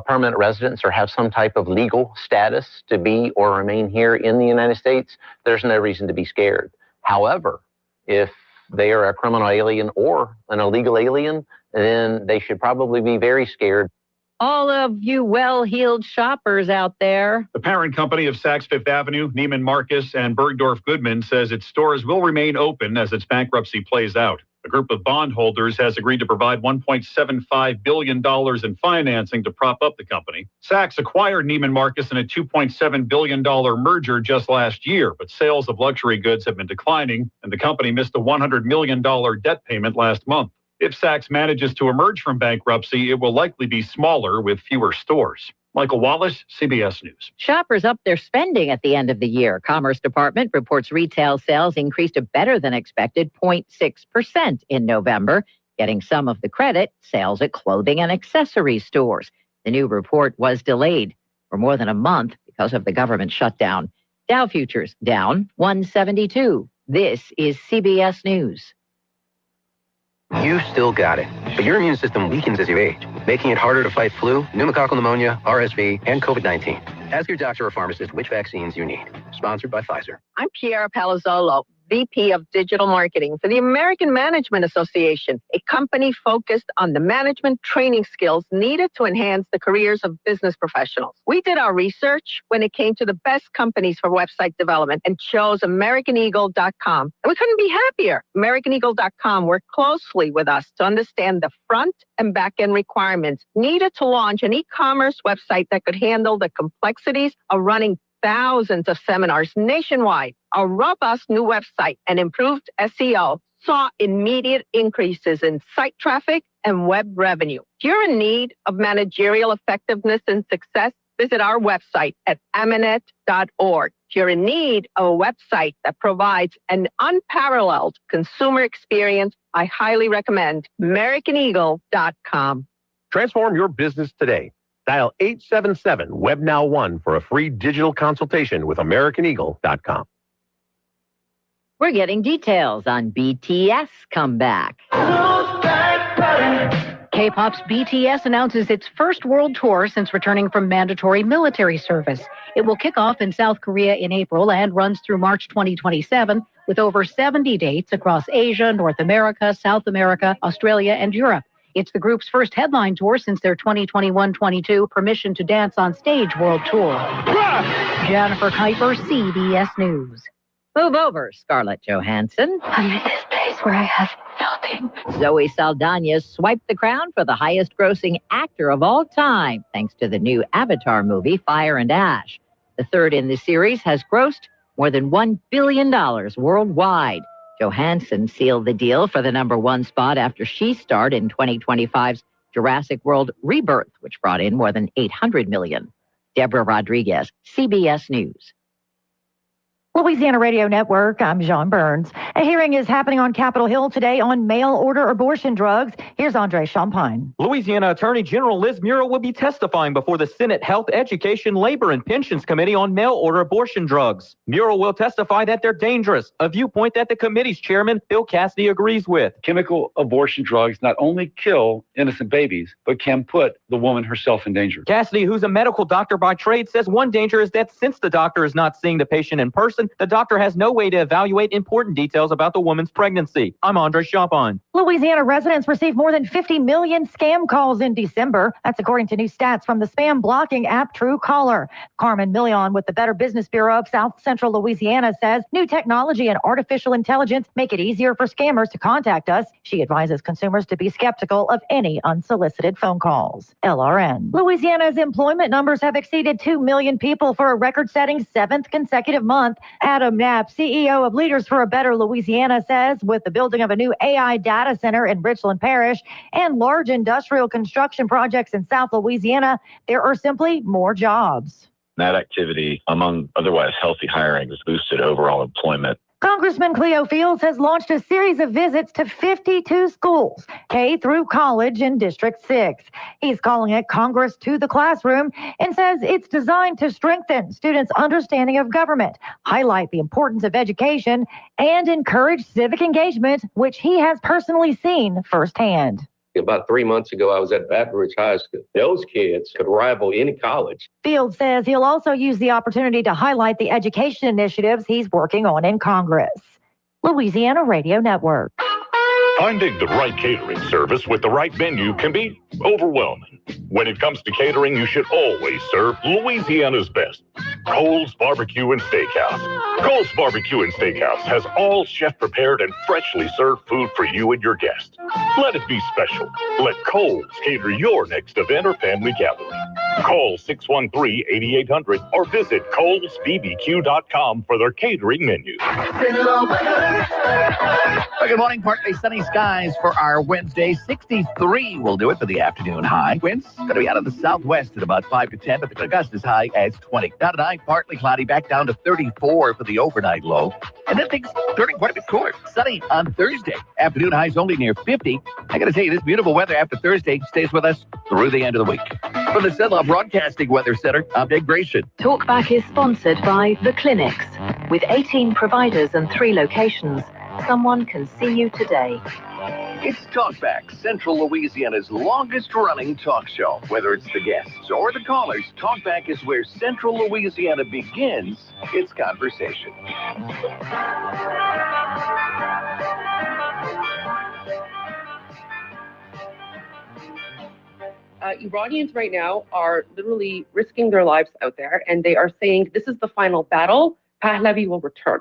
permanent residents or have some type of legal status to be or remain here in the United States, there's no reason to be scared. However, if they are a criminal alien or an illegal alien, then they should probably be very scared. All of you well-heeled shoppers out there. The parent company of Saks Fifth Avenue, Neiman Marcus, and Bergdorf Goodman says its stores will remain open as its bankruptcy plays out. A group of bondholders has agreed to provide $1.75 billion in financing to prop up the company. Saks acquired Neiman Marcus in a $2.7 billion merger just last year, but sales of luxury goods have been declining, and the company missed a $100 million debt payment last month. If Saks manages to emerge from bankruptcy, it will likely be smaller with fewer stores. Michael Wallace, CBS News. Shoppers up their spending at the end of the year. Commerce Department reports retail sales increased a better than expected 0.6% in November, getting some of the credit, sales at clothing and accessories stores. The new report was delayed for more than a month because of the government shutdown. Dow futures down 172. This is CBS News. You still got it, but your immune system weakens as you age, making it harder to fight flu, pneumococcal pneumonia, RSV, and COVID-19. Ask your doctor or pharmacist which vaccines you need. Sponsored by Pfizer. I'm Piera Palazzolo, VP of Digital Marketing for the American Management Association, a company focused on the management training skills needed to enhance the careers of business professionals. We did our research when it came to the best companies for website development and chose AmericanEagle.com. And we couldn't be happier. AmericanEagle.com worked closely with us to understand the front and back end requirements needed to launch an e-commerce website that could handle the complexities of running thousands of seminars nationwide. Our robust new website and improved SEO saw immediate increases in site traffic and web revenue. If you're in need of managerial effectiveness and success, visit our website at Amanet.org. If you're in need of a website that provides an unparalleled consumer experience, I highly recommend AmericanEagle.com. Transform your business today. Dial 877-WebNow1 for a free digital consultation with AmericanEagle.com. We're getting details on BTS comeback. K-pop's BTS announces its first world tour since returning from mandatory military service. It will kick off in South Korea in April and runs through March 2027 with over 70 dates across Asia, North America, South America, Australia, and Europe. It's the group's first headline tour since their 2021-22 Permission to Dance on Stage World Tour. Jennifer Kuiper, CBS News. Move over, Scarlett Johansson. I'm in this place where I have nothing. Zoe Saldana swiped the crown for the highest-grossing actor of all time, thanks to the new Avatar movie, Fire and Ash. The third in the series has grossed more than $1 billion worldwide. Johansson sealed the deal for the #1 spot after she starred in 2025's Jurassic World Rebirth, which brought in more than $800 million. Deborah Rodriguez, CBS News. Louisiana Radio Network, I'm John Burns. A hearing is happening on Capitol Hill today on mail-order abortion drugs. Here's Andre Champagne. Louisiana Attorney General Liz Muriel will be testifying before the Senate Health, Education, Labor, and Pensions Committee on mail-order abortion drugs. Muriel will testify that they're dangerous, a viewpoint that the committee's chairman, Bill Cassidy, agrees with. Chemical abortion drugs not only kill innocent babies, but can put the woman herself in danger. Cassidy, who's a medical doctor by trade, says one danger is that since the doctor is not seeing the patient in person, the doctor has no way to evaluate important details about the woman's pregnancy. I'm Andre Champagne. Louisiana residents received more than 50 million scam calls in December. That's according to new stats from the spam blocking app Truecaller. Carmen Million with the Better Business Bureau of South Central Louisiana says new technology and artificial intelligence make it easier for scammers to contact us. She advises consumers to be skeptical of any unsolicited phone calls. LRN. Louisiana's employment numbers have exceeded 2 million people for a record-setting 7th consecutive month. Adam Knapp, CEO of Leaders for a Better Louisiana, says with the building of a new AI data center in Richland Parish and large industrial construction projects in South Louisiana, there are simply more jobs. That activity, among otherwise healthy hiring, has boosted overall employment. Congressman Cleo Fields has launched a series of visits to 52 schools, K through college in District 6. He's calling it Congress to the Classroom and says it's designed to strengthen students' understanding of government, highlight the importance of education, and encourage civic engagement, which he has personally seen firsthand. About 3 months ago, I was at Baton Rouge High School. Those kids could rival any college. Fields says he'll also use the opportunity to highlight the education initiatives he's working on in Congress. Louisiana Radio Network. Finding the right catering service with the right menu can be overwhelming. When it comes to catering, you should always serve Louisiana's best. Cole's Barbecue and Steakhouse. Cole's Barbecue and Steakhouse has all chef-prepared and freshly served food for you and your guests. Let it be special. Let Cole's cater your next event or family gathering. Call 613-8800 or visit colesbbq.com for their catering menu. Good morning. Partly sunny skies for our Wednesday. 63 will do it for the afternoon high. Winds going to be out of the southwest at about 5 to 10, but the gust as high as 20. Now tonight, partly cloudy, back down to 34 for the overnight low. And then things turning quite a bit cooler. Sunny on Thursday. Afternoon highs only near 50. I got to tell you, this beautiful weather after Thursday stays with us through the end of the week. From the Cenla Broadcasting Weather Center, I'm Dave Grayson. Talkback is sponsored by The Clinics. With 18 providers and 3 locations, someone can see you today. It's Talkback, Central Louisiana's longest-running talk show. Whether it's the guests or the callers, Talkback is where Central Louisiana begins its conversation. Iranians right now are literally risking their lives out there, and they are saying this is the final battle. Pahlavi will return.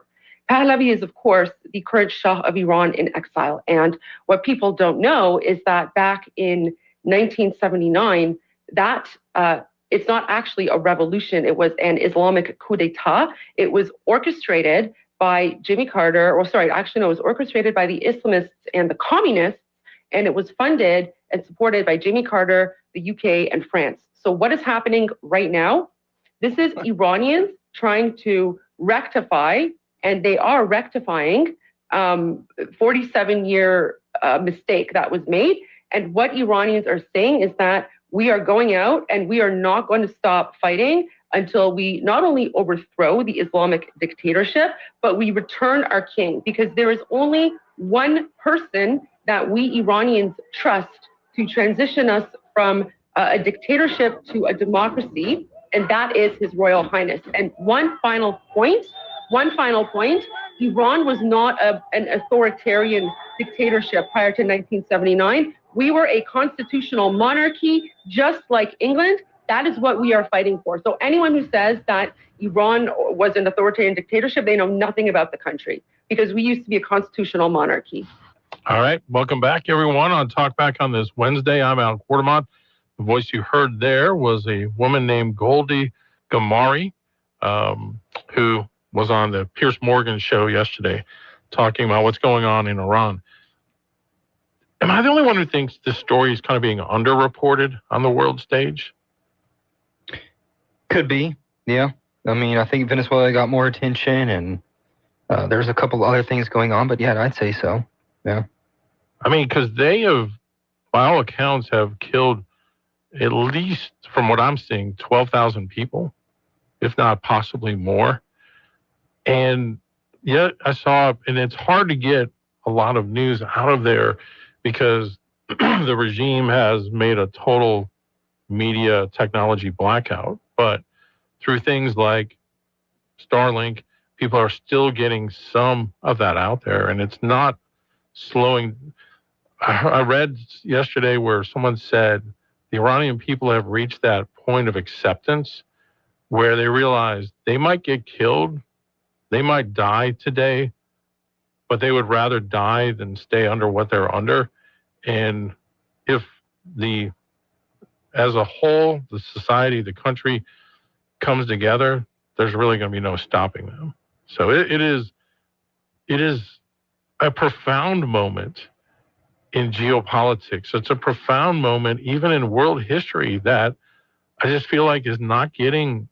Pahlavi is, of course, the current Shah of Iran in exile. And what people don't know is that back in 1979, that it's not actually a revolution. It was an Islamic coup d'etat. It was orchestrated by Jimmy Carter, it was orchestrated by the Islamists and the communists, and it was funded and supported by Jimmy Carter, the UK, and France. So what is happening right now? This is Iranians trying to rectify, and they are rectifying, 47-year mistake that was made. And what Iranians are saying is that we are going out and we are not going to stop fighting until we not only overthrow the Islamic dictatorship, but we return our king, because there is only one person that we Iranians trust to transition us from a dictatorship to a democracy, and that is His Royal Highness. And one final point, Iran was not an authoritarian dictatorship prior to 1979. We were a constitutional monarchy, just like England. That is what we are fighting for. So anyone who says that Iran was an authoritarian dictatorship, they know nothing about the country, because we used to be a constitutional monarchy. All right. Welcome back, everyone, on Talk Back on this Wednesday. I'm Al Quartermont. The voice you heard there was a woman named Goldie Gamari, who was on the Piers Morgan show yesterday talking about what's going on in Iran. Am I the only one who thinks this story is kind of being underreported on the world stage? Could be, yeah. I mean, I think Venezuela got more attention, and there's a couple other things going on, but yeah, I'd say so. Yeah. I mean, because they have, by all accounts, have killed at least, from what I'm seeing, 12,000 people, if not possibly more. And yet I saw, and it's hard to get a lot of news out of there because the regime has made a total media technology blackout. But through things like Starlink, people are still getting some of that out there, and it's not slowing. I read yesterday where someone said the Iranian people have reached that point of acceptance where they realize they might get killed, they might die today, but they would rather die than stay under what they're under. And if as a whole, the society, the country comes together, there's really going to be no stopping them. So it is a profound moment in geopolitics. It's a profound moment, even in world history, that I just feel like is not getting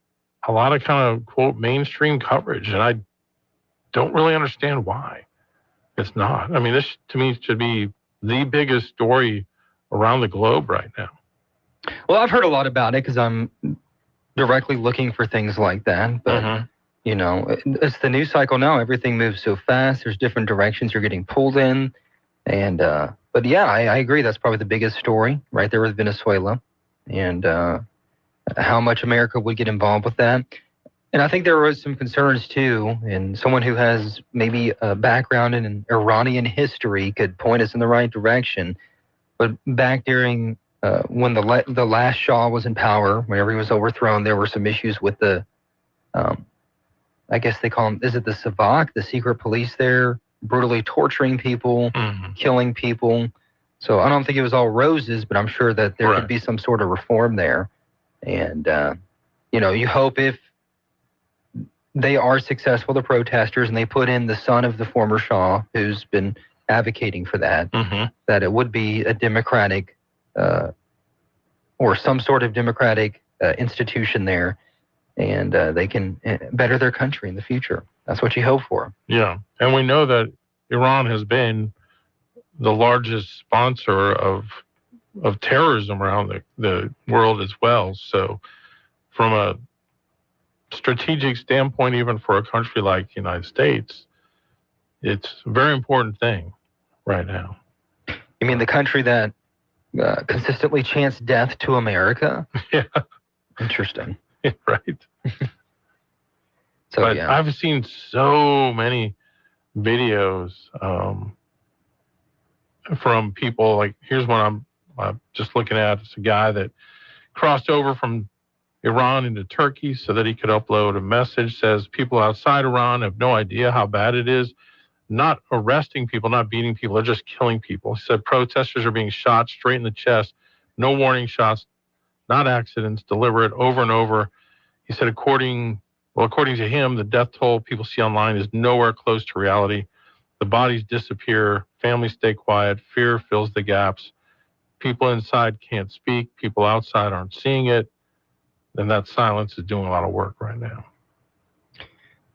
a lot of kind of, quote, mainstream coverage. And I don't really understand why it's not. I mean, this to me should be the biggest story around the globe right now. Well, I've heard a lot about it because I'm directly looking for things like that. But, you know, it's the news cycle now. Everything moves so fast. There's different directions you're getting pulled in. And, but yeah, I agree. That's probably the biggest story right there with Venezuela and how much America would get involved with that. And I think there was some concerns too, and someone who has maybe a background in Iranian history could point us in the right direction. But back during when the last Shah was in power, whenever he was overthrown, there were some issues with the, I guess they call them, is it the Savak, the secret police there, brutally torturing people, killing people. So I don't think it was all roses, but I'm sure that there could be some sort of reform there. And, you know, you hope if they are successful, the protesters, and they put in the son of the former Shah, who's been advocating for that, that it would be a democratic or some sort of democratic institution there, and they can better their country in the future. That's what you hope for. Yeah, and we know that Iran has been the largest sponsor of terrorism around the world as well. So from a strategic standpoint, even for a country like the United States, it's a very important thing right now. You mean the country that consistently chants death to America? Yeah. Interesting. Right. So, but yeah. I've seen so many videos from people. Like, here's one I'm just looking at. It's a guy that crossed over from Iran into Turkey so that he could upload a message. Says people outside Iran have no idea how bad it is. Not arresting people, not beating people, they're just killing people. He said protesters are being shot straight in the chest. No warning shots, not accidents, deliberate over and over. He said according to him, the death toll people see online is nowhere close to reality. The bodies disappear, families stay quiet, fear fills the gaps. People inside can't speak, people outside aren't seeing it, and that silence is doing a lot of work right now.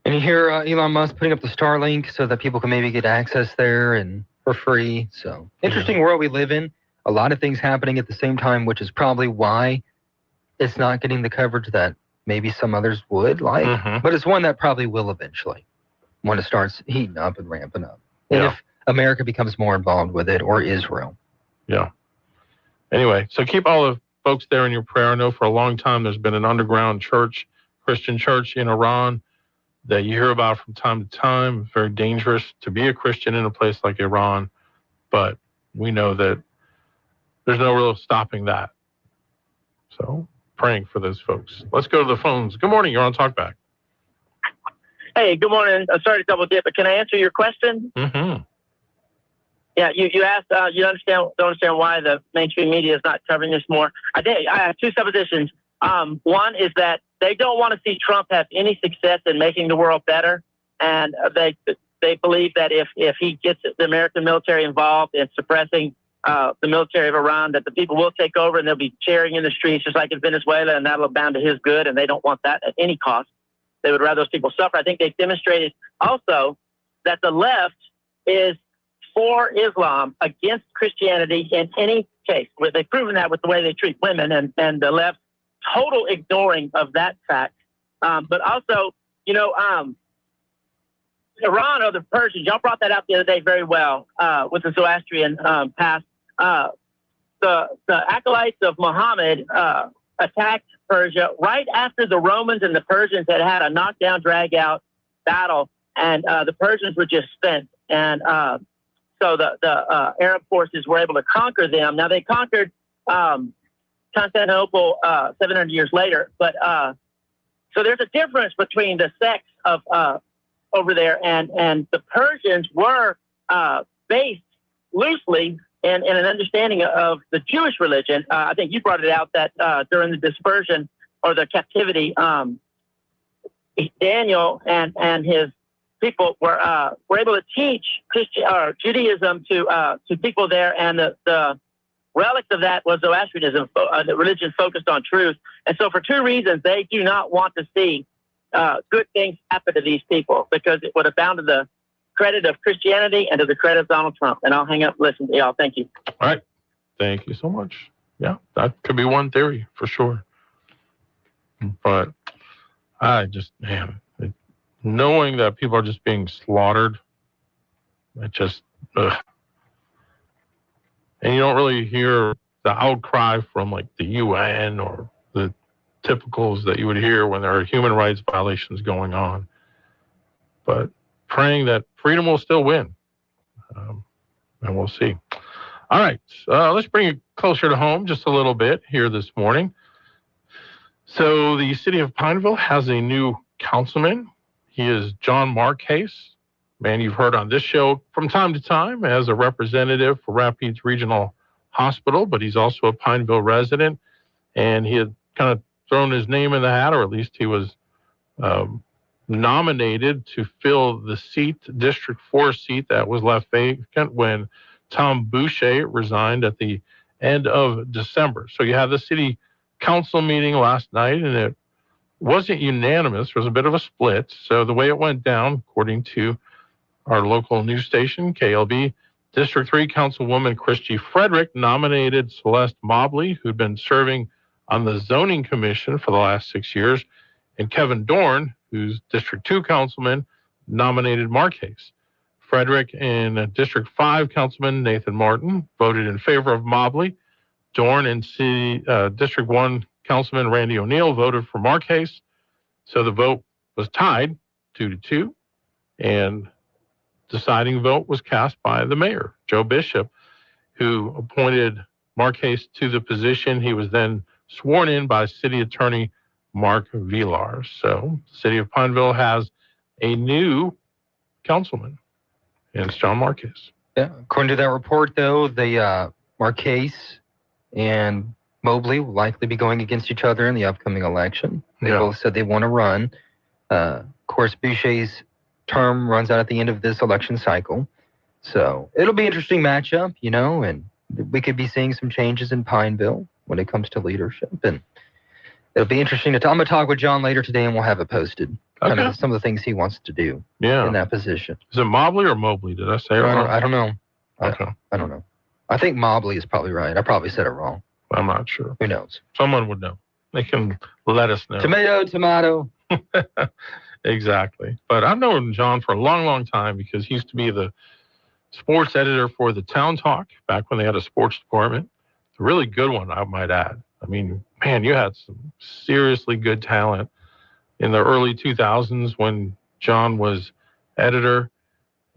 And you hear Elon Musk putting up the Starlink so that people can maybe get access there and for free. So interesting world we live in. A lot of things happening at the same time, which is probably why it's not getting the coverage that maybe some others would like. But it's one that probably will eventually when it starts heating up and ramping up. And if America becomes more involved with it, or Israel. Yeah. Anyway, so keep all the folks there in your prayer. I know for a long time there's been an underground church, Christian church in Iran that you hear about from time to time. It's very dangerous to be a Christian in a place like Iran, but we know that there's no real stopping that. So praying for those folks. Let's go to the phones. Good morning. You're on Talkback. Hey, good morning. I'm sorry to double dip, but can I answer your question? Yeah, you asked, you don't understand why the mainstream media is not covering this more. I have two suppositions. One is that they don't want to see Trump have any success in making the world better, and they believe that if he gets the American military involved in suppressing the military of Iran, that the people will take over and they'll be cheering in the streets just like in Venezuela, and that'll abound to his good, and they don't want that at any cost. They would rather those people suffer. I think they've demonstrated also that the left is for Islam against Christianity in any case. They've proven that with the way they treat women, and the left total ignoring of that fact. But also, Iran or the Persians, y'all brought that out the other day very well with the Zoroastrian past. The acolytes of Muhammad attacked Persia right after the Romans and the Persians had a knockdown, drag-out battle, and the Persians were just spent. And so the Arab forces were able to conquer them. Now, they conquered Constantinople 700 years later, but so there's a difference between the sects of over there, and the Persians were based loosely in an understanding of the Jewish religion. I think you brought it out that during the dispersion or the captivity, Daniel and his people were able to teach Judaism to people there, and the relic of that was Zoroastrianism, the religion focused on truth. And so for two reasons, they do not want to see good things happen to these people, because it would abound to the credit of Christianity and to the credit of Donald Trump. And I'll hang up and listen to y'all. Thank you. All right. Thank you so much. Yeah, that could be one theory for sure. But I just, knowing that people are just being slaughtered, it just, ugh. And you don't really hear the outcry from like the UN or the typicals that you would hear when there are human rights violations going on. But praying that freedom will still win. And we'll see. All right. Let's bring it closer to home just a little bit here this morning. So the city of Pineville has a new councilman. He is John Marquez. Man, you've heard on this show from time to time as a representative for Rapides Regional Hospital, but he's also a Pineville resident, and he had kind of thrown his name in the hat, or at least he was nominated to fill the seat, District 4 seat that was left vacant when Tom Boucher resigned at the end of December. So you had the city council meeting last night, and it wasn't unanimous. There was a bit of a split. So the way it went down, according to our local news station, KLB, District 3 Councilwoman Christy Frederick nominated Celeste Mobley, who'd been serving on the Zoning Commission for the last 6 years, and Kevin Dorn, who's District 2 Councilman, nominated Marquez. Frederick and District 5 Councilman Nathan Martin voted in favor of Mobley. Dorn and District 1 Councilman Randy O'Neill voted for Marquez. So the vote was tied 2-2, and deciding vote was cast by the mayor, Joe Bishop, who appointed Marquez to the position. He was then sworn in by City Attorney Mark Villar. So the city of Pineville has a new councilman, and it's John Marquez. Yeah, according to that report, though, the Marquez and Mobley will likely be going against each other in the upcoming election. They both said they want to run. Of course, Boucher's term runs out at the end of this election cycle. So it'll be an interesting matchup, and we could be seeing some changes in Pineville when it comes to leadership. And it'll be interesting I'm going to talk with John later today, and we'll have it posted. Kind of some of the things he wants to do in that position. Is it Mobley or Mobley? Did I say it wrong? I don't know. Okay. I don't know. I think Mobley is probably right. I probably said it wrong. I'm not sure. Who knows? Someone would know. They can let us know. Tomato. Exactly. But I've known John for a long, long time because he used to be the sports editor for the Town Talk back when they had a sports department. A really good one, I might add. I mean, man, you had some seriously good talent in the early 2000s when John was editor.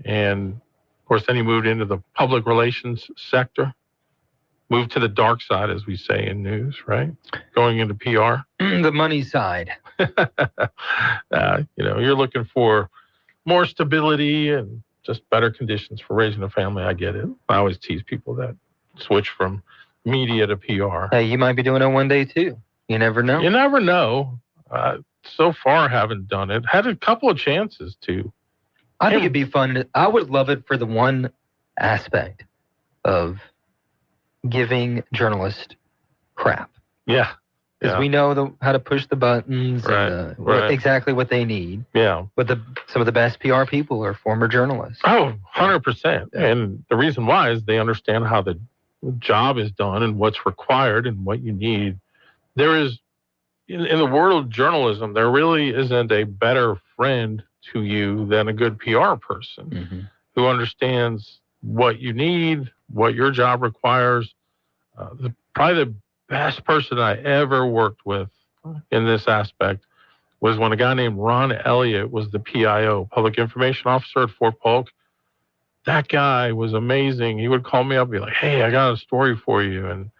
And of course, then he moved into the public relations sector, moved to the dark side, as we say in news, right? Going into PR. The money side. You're looking for more stability and just better conditions for raising a family. I get it. I always tease people that switch from media to PR. Hey, you might be doing it one day too. You never know. You never know. So far, haven't done it. Had a couple of chances to. I think it'd be fun. I would love it for the one aspect of giving journalists crap. Yeah. Because we know how to push the buttons and exactly what they need. Yeah. But some of the best PR people are former journalists. Oh, 100%. And the reason why is they understand how the job is done and what's required and what you need. There is, in the world of journalism, there really isn't a better friend to you than a good PR person who understands what you need, what your job requires. Probably the best person I ever worked with in this aspect was when a guy named Ron Elliott was the PIO, Public Information Officer at Fort Polk. That guy was amazing. He would call me up and be like, hey, I got a story for you. And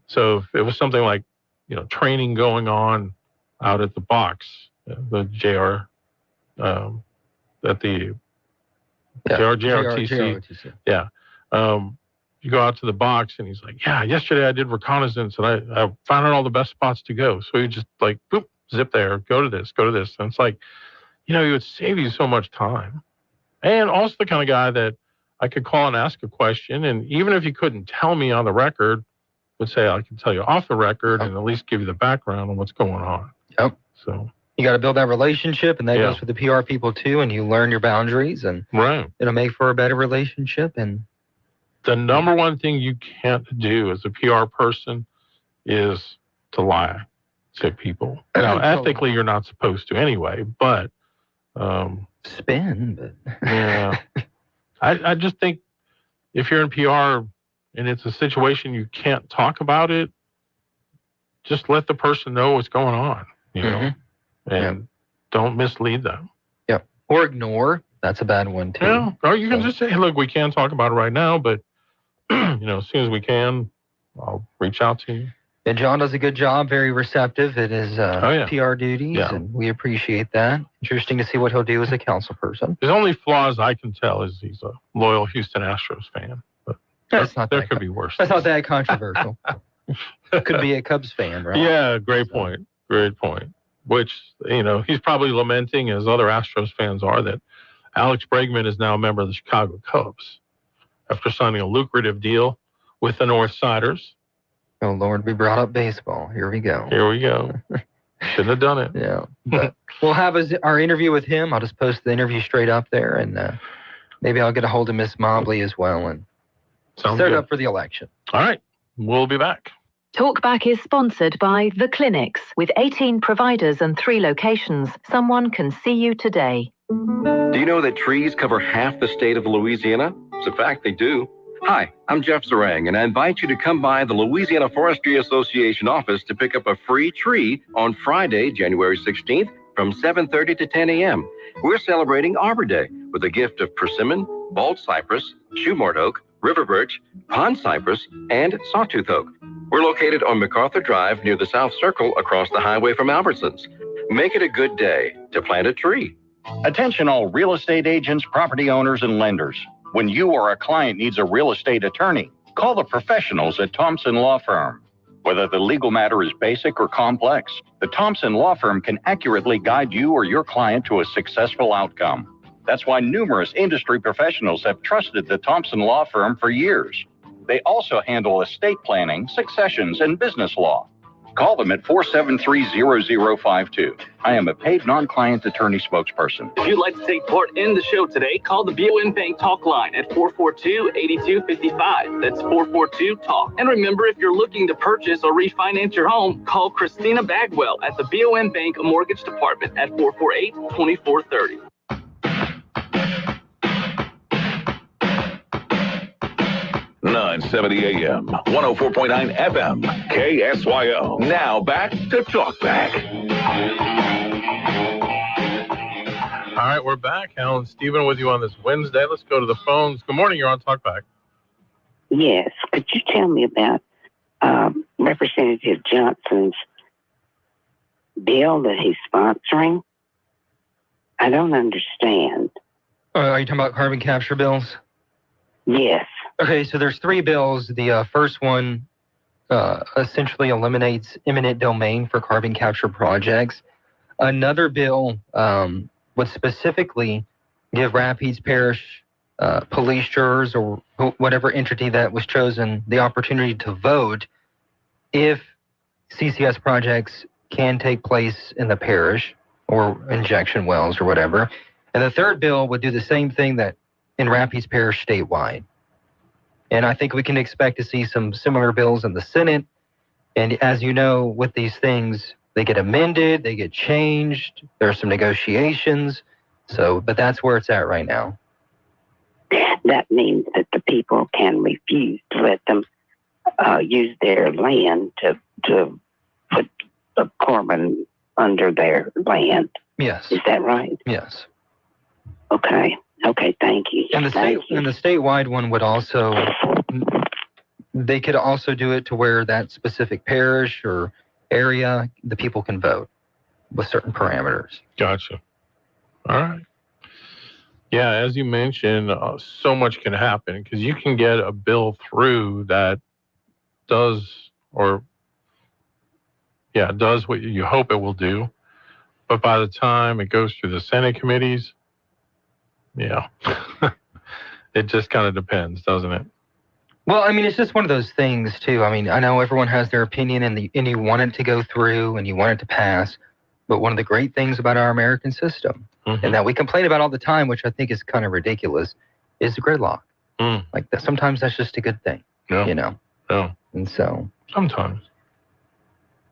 so if it was something like, training going on out at the box, the JR, at the JRTC. Yeah. You go out to the box and he's like, yeah, yesterday I did reconnaissance and I found out all the best spots to go. So you just like, boop, zip there, go to this. And it's like, he would save you so much time. And also the kind of guy that I could call and ask a question. And even if you couldn't tell me on the record, would say, I can tell you off the record and at least give you the background on what's going on. Yep. So you got to build that relationship, and that goes for the PR people too. And you learn your boundaries, and it'll make for a better relationship. And the number one thing you can't do as a PR person is to lie to people. Now, ethically, you're not supposed to anyway, but spin. But yeah, I just think if you're in PR and it's a situation you can't talk about it, just let the person know what's going on, and don't mislead them. Yep. Or ignore. That's a bad one too. Yeah. Or you can just say, hey, look, we can't talk about it right now, but as soon as we can, I'll reach out to you. And John does a good job, very receptive at his PR duties, and we appreciate that. Interesting to see what he'll do as a council person. His only flaws I can tell is he's a loyal Houston Astros fan. But there could be worse. That's not that controversial. Could be a Cubs fan, right? Yeah, great point. Which, he's probably lamenting, as other Astros fans are, that Alex Bregman is now a member of the Chicago Cubs after signing a lucrative deal with the Northsiders. Oh, Lord, we brought up baseball. Here we go. Shouldn't have done it. Yeah. But we'll have our interview with him. I'll just post the interview straight up there, and maybe I'll get a hold of Miss Mobley as well and set it up for the election. All right. We'll be back. Talkback is sponsored by The Clinics. With 18 providers and 3 locations, someone can see you today. Do you know that trees cover half the state of Louisiana? It's a fact, they do. Hi, I'm Jeff Zarang, and I invite you to come by the Louisiana Forestry Association office to pick up a free tree on Friday, January 16th from 7:30 to 10 a.m. We're celebrating Arbor Day with a gift of persimmon, bald cypress, shoemort oak, river birch, pond cypress, and sawtooth oak. We're located on MacArthur Drive near the South Circle across the highway from Albertsons. Make it a good day to plant a tree. Attention all real estate agents, property owners, and lenders. When you or a client needs a real estate attorney, call the professionals at Thompson Law Firm. Whether the legal matter is basic or complex, the Thompson Law Firm can accurately guide you or your client to a successful outcome. That's why numerous industry professionals have trusted the Thompson Law Firm for years. They also handle estate planning, successions, and business law. Call them at 473-0052. I am a paid non-client attorney spokesperson. If you'd like to take part in the show today, call the BOM Bank Talk line at 442-8255. That's 442-TALK. And remember, if you're looking to purchase or refinance your home, call Christina Bagwell at the BOM Bank Mortgage Department at 448-2430. 970 AM, 104.9 FM, KSYO. Now back to Talkback. All right, we're back. Alan Stephen with you on this Wednesday. Let's go to the phones. Good morning. You're on Talkback. Yes. Could you tell me about Representative Johnson's bill that he's sponsoring? I don't understand. Are you talking about carbon capture bills? Yes. Okay, so there's 3 bills. The first one essentially eliminates eminent domain for carbon capture projects. Another bill would specifically give Rapides Parish police jurors or whatever entity that was chosen the opportunity to vote if CCS projects can take place in the parish or injection wells or whatever. And the third bill would do the same thing that in Rapides Parish statewide. And I think we can expect to see some similar bills in the Senate. And as you know, with these things, they get amended, they get changed. There are some negotiations. So, but that's where it's at right now. That means that the people can refuse to let them use their land to put a carbon under their land. Yes. Is that right? Yes. Okay. Okay, thank you. And the statewide one would also, they could also do it to where that specific parish or area, the people can vote with certain parameters. Gotcha. All right. Yeah, as you mentioned, so much can happen because you can get a bill through that does what you hope it will do. But by the time it goes through the Senate committees, yeah, it just kind of depends, doesn't it? Well, I mean, it's just one of those things, too. I mean, I know everyone has their opinion and you want it to go through and you want it to pass. But one of the great things about our American system, and that we complain about all the time, which I think is kind of ridiculous, is the gridlock. Like that, sometimes that's just a good thing, you know? Yeah. And so sometimes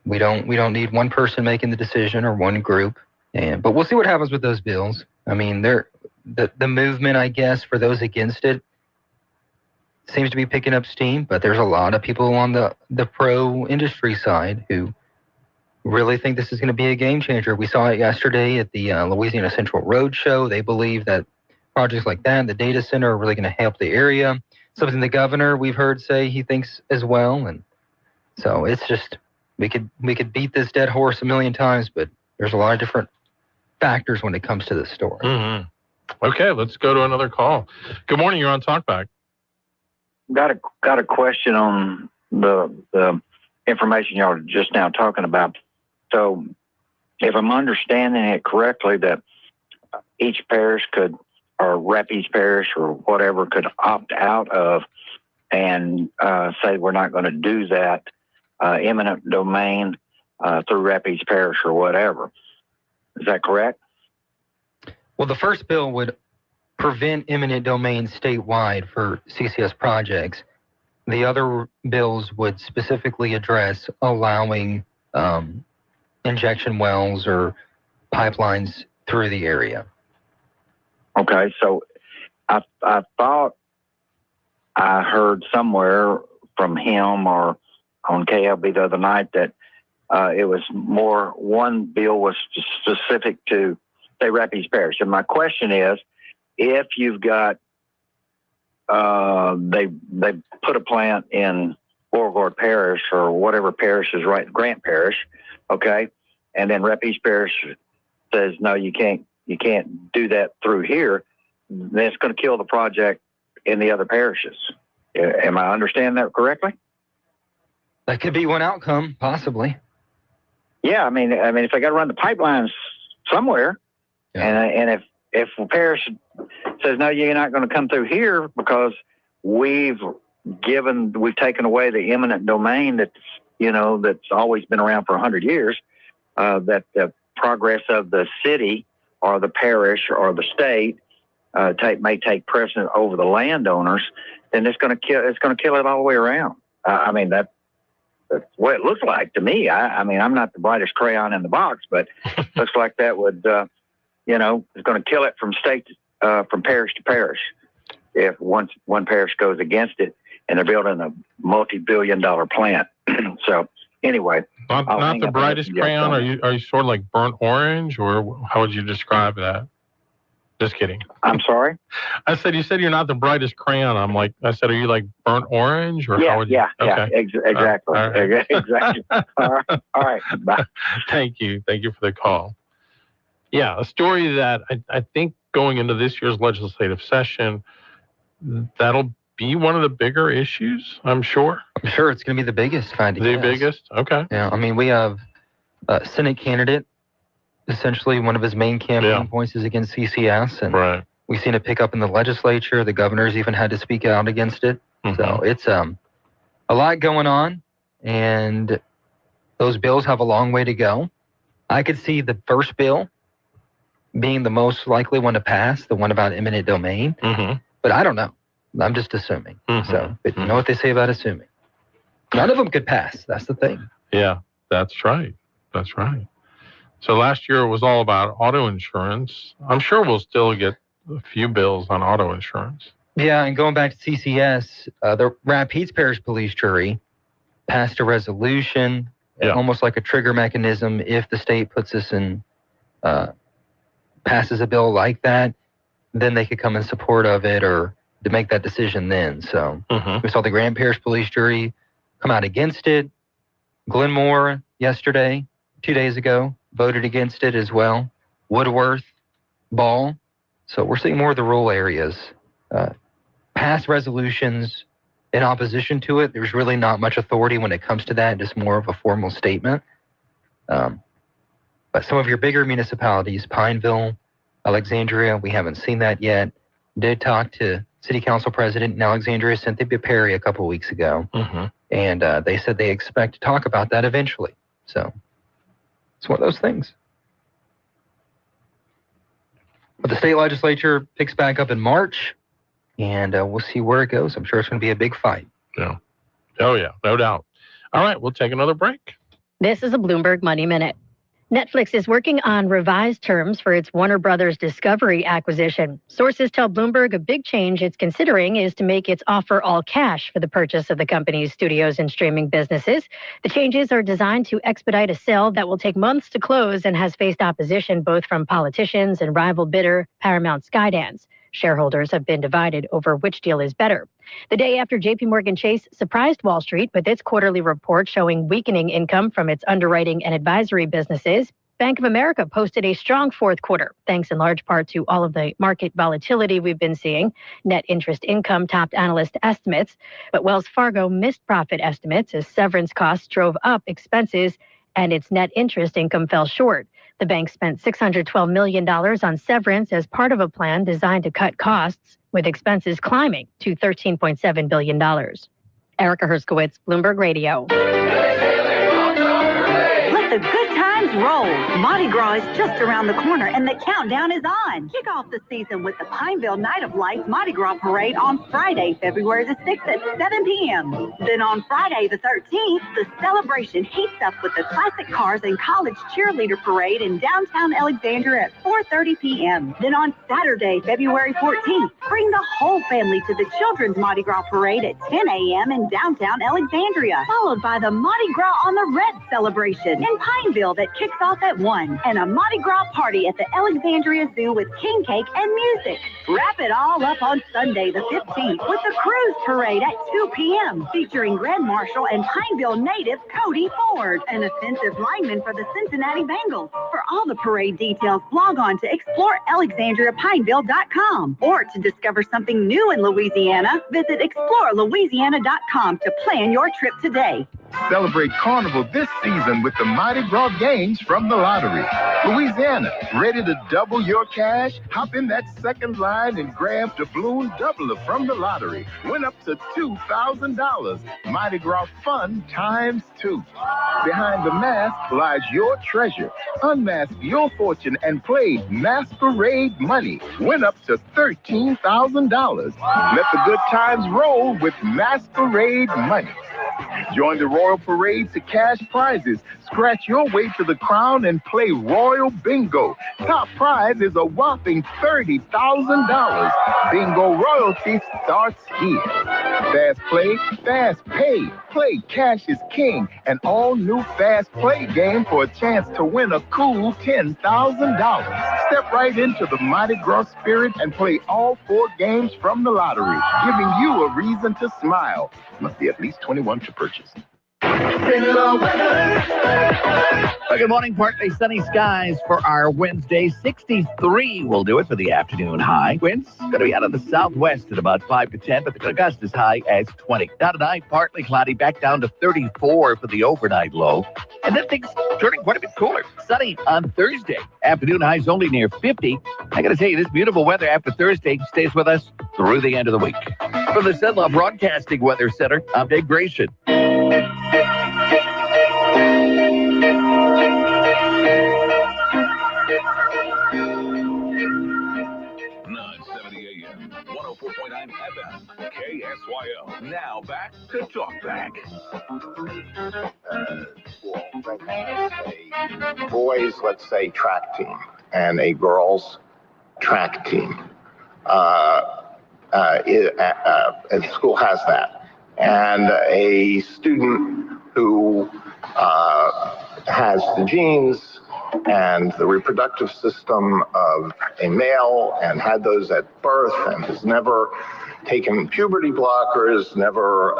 we don't need one person making the decision or one group. But we'll see what happens with those bills. I mean, the movement, I guess, for those against it seems to be picking up steam, but there's a lot of people on the pro-industry side who really think this is going to be a game changer. We saw it yesterday at the Louisiana Central Road Show. They believe that projects like that, the data center, are really going to help the area. Something the governor, we've heard say he thinks as well. And so it's just, we could beat this dead horse a million times, but there's a lot of different factors when it comes to this story. Okay, let's go to another call. Good morning, you're on Talkback. Got a question on the information y'all are just now talking about. So if I'm understanding it correctly, that each parish could, or Rapides Parish or whatever, could opt out of and say we're not going to do that eminent domain through Rapides Parish or whatever. Is that correct? Well, the first bill would prevent eminent domain statewide for CCS projects. The other bills would specifically address allowing injection wells or pipelines through the area. Okay, so I thought I heard somewhere from him or on KLB the other night that it was more, one bill was specific to, say, Rapides Parish. And my question is, if you've got, they put a plant in Beauregard Parish or whatever parish is right, Grant Parish, okay, and then Rapides Parish says, no, you can't do that through here, then it's going to kill the project in the other parishes. Am I understanding that correctly? That could be one outcome, possibly. Yeah, I mean, if they got to run the pipelines somewhere, and if a parish says, no, you're not going to come through here because we've taken away the eminent domain that's always been around for 100 years, that the progress of the city or the parish or the state may take precedent over the landowners, then it's going to kill it all the way around. I mean, that's what it looks like to me. I mean, I'm not the brightest crayon in the box, but looks like that would, it's going to kill it from from parish to parish. If one parish goes against it and they're building a multi-billion-dollar plant. So anyway, not the brightest crayon. Are you sort of like burnt orange, or how would you describe that? Just kidding. I'm sorry. I said, you said you're not the brightest crayon. I said, are you like burnt orange, or how would you? Exactly. Exactly. All right. Bye. Thank you for the call. Yeah, a story that I think going into this year's legislative session, that'll be one of the bigger issues, I'm sure. I'm sure it's going to be the biggest, if I had to guess. Biggest? Okay. Yeah, I mean, we have a Senate candidate. Essentially, one of his main campaign points is against CCS, and We've seen it pick up in the legislature. The governors even had to speak out against it. So it's a lot going on, and those bills have a long way to go. I could see the first bill being the most likely one to pass, the one about eminent domain. But I don't know. I'm just assuming. So, but you know what they say about assuming. None of them could pass. That's the thing. Yeah, that's right. That's right. So last year it was all about auto insurance. I'm sure we'll still get a few bills on auto insurance. Yeah, and going back to CCS, the Rapides Parish Police Jury passed a resolution, almost like a trigger mechanism. If the state puts this in, passes a bill like that, then they could come in support of it or to make that decision then. So we saw the Grand Parish Police Jury come out against it. Glenmore yesterday, 2 days ago, voted against it as well. Woodworth, Ball. So we're seeing more of the rural areas pass resolutions in opposition to it. There's really not much authority when it comes to that, just more of a formal statement. But some of your bigger municipalities, Pineville, Alexandria, we haven't seen that yet. Did talk to City Council President in Alexandria, Cynthia Perry, a couple of weeks ago. And they said they expect to talk about that eventually. So it's one of those things. But the state legislature picks back up in March, and we'll see where it goes. I'm sure it's going to be a big fight. Yeah. Oh, yeah, no doubt. All right, we'll take another break. This is a Bloomberg Money Minute. Netflix is working on revised terms for its Warner Brothers Discovery acquisition. Sources tell Bloomberg a big change it's considering is to make its offer all cash for the purchase of the company's studios and streaming businesses. The changes are designed to expedite a sale that will take months to close and has faced opposition both from politicians and rival bidder Paramount Skydance. Shareholders have been divided over which deal is better. The day after JP Morgan Chase surprised Wall Street with its quarterly report showing weakening income from its underwriting and advisory businesses, Bank of America posted a strong fourth quarter, thanks in large part to all of the market volatility we've been seeing. Net interest income topped analyst estimates, but Wells Fargo missed profit estimates as severance costs drove up expenses and its net interest income fell short. The bank spent $612 million on severance as part of a plan designed to cut costs, with expenses climbing to $13.7 billion. Erica Herskowitz, Bloomberg Radio. Let the good times roll. Mardi Gras is just around the corner and the countdown is on. Kick off the season with the Pineville Night of Lights Mardi Gras Parade on Friday, February the 6th at 7 p.m. Then on Friday the 13th, the celebration heats up with the Classic Cars and College Cheerleader Parade in downtown Alexandria at 4:30 p.m. Then on Saturday, February 14th, bring the whole family to the Children's Mardi Gras Parade at 10 a.m. in downtown Alexandria, followed by the Mardi Gras on the Red celebration in Pineville that kicks off at 1, and a Mardi Gras party at the Alexandria Zoo with king cake and music. Wrap it all up on Sunday the 15th with the Cruise Parade at 2 p.m. featuring Grand Marshal and Pineville native Cody Ford, an offensive lineman for the Cincinnati Bengals. For all the parade details, log on to explorealexandriapineville.com, or to discover something new in Louisiana, visit explorelouisiana.com to plan your trip today. Celebrate Carnival this season with the Mardi Gras games from the lottery. Louisiana, ready to double your cash? Hop in that second line and grab the balloon doubler from the lottery. Win up to $2,000. Mardi Gras fun times 2. Behind the mask lies your treasure. Unmask your fortune and play Masquerade Money. Win up to $13,000. Let the good times roll with Masquerade Money. Join the Royal Parade to cash prizes. Scratch your way to the crown and play Royal Bingo. Top prize is a whopping $30,000. Bingo royalty starts here. Fast play, fast pay. Play Cash is King, an all-new fast play game for a chance to win a cool $10,000. Step right into the Mardi Gras spirit and play all 4 games from the lottery, giving you a reason to smile. Must be at least 21 to purchase. Well, good morning. Partly sunny skies for our Wednesday. 63 will do it for the afternoon high. Winds going to be out of the southwest at about 5 to 10, but the gust as high as 20. Now tonight, partly cloudy, back down to 34 for the overnight low. And then things turning quite a bit cooler. Sunny on Thursday. Afternoon highs only near 50. I got to tell you, this beautiful weather after Thursday stays with us through the end of the week. From the Zenlaw Broadcasting Weather Center, I'm Dave Grayson. 104.9 FM, KSYO. Now back to Talkback. A boys, let's say, track team and a girls track team. The school has that. And a student who has the genes and the reproductive system of a male and had those at birth and has never taken puberty blockers, never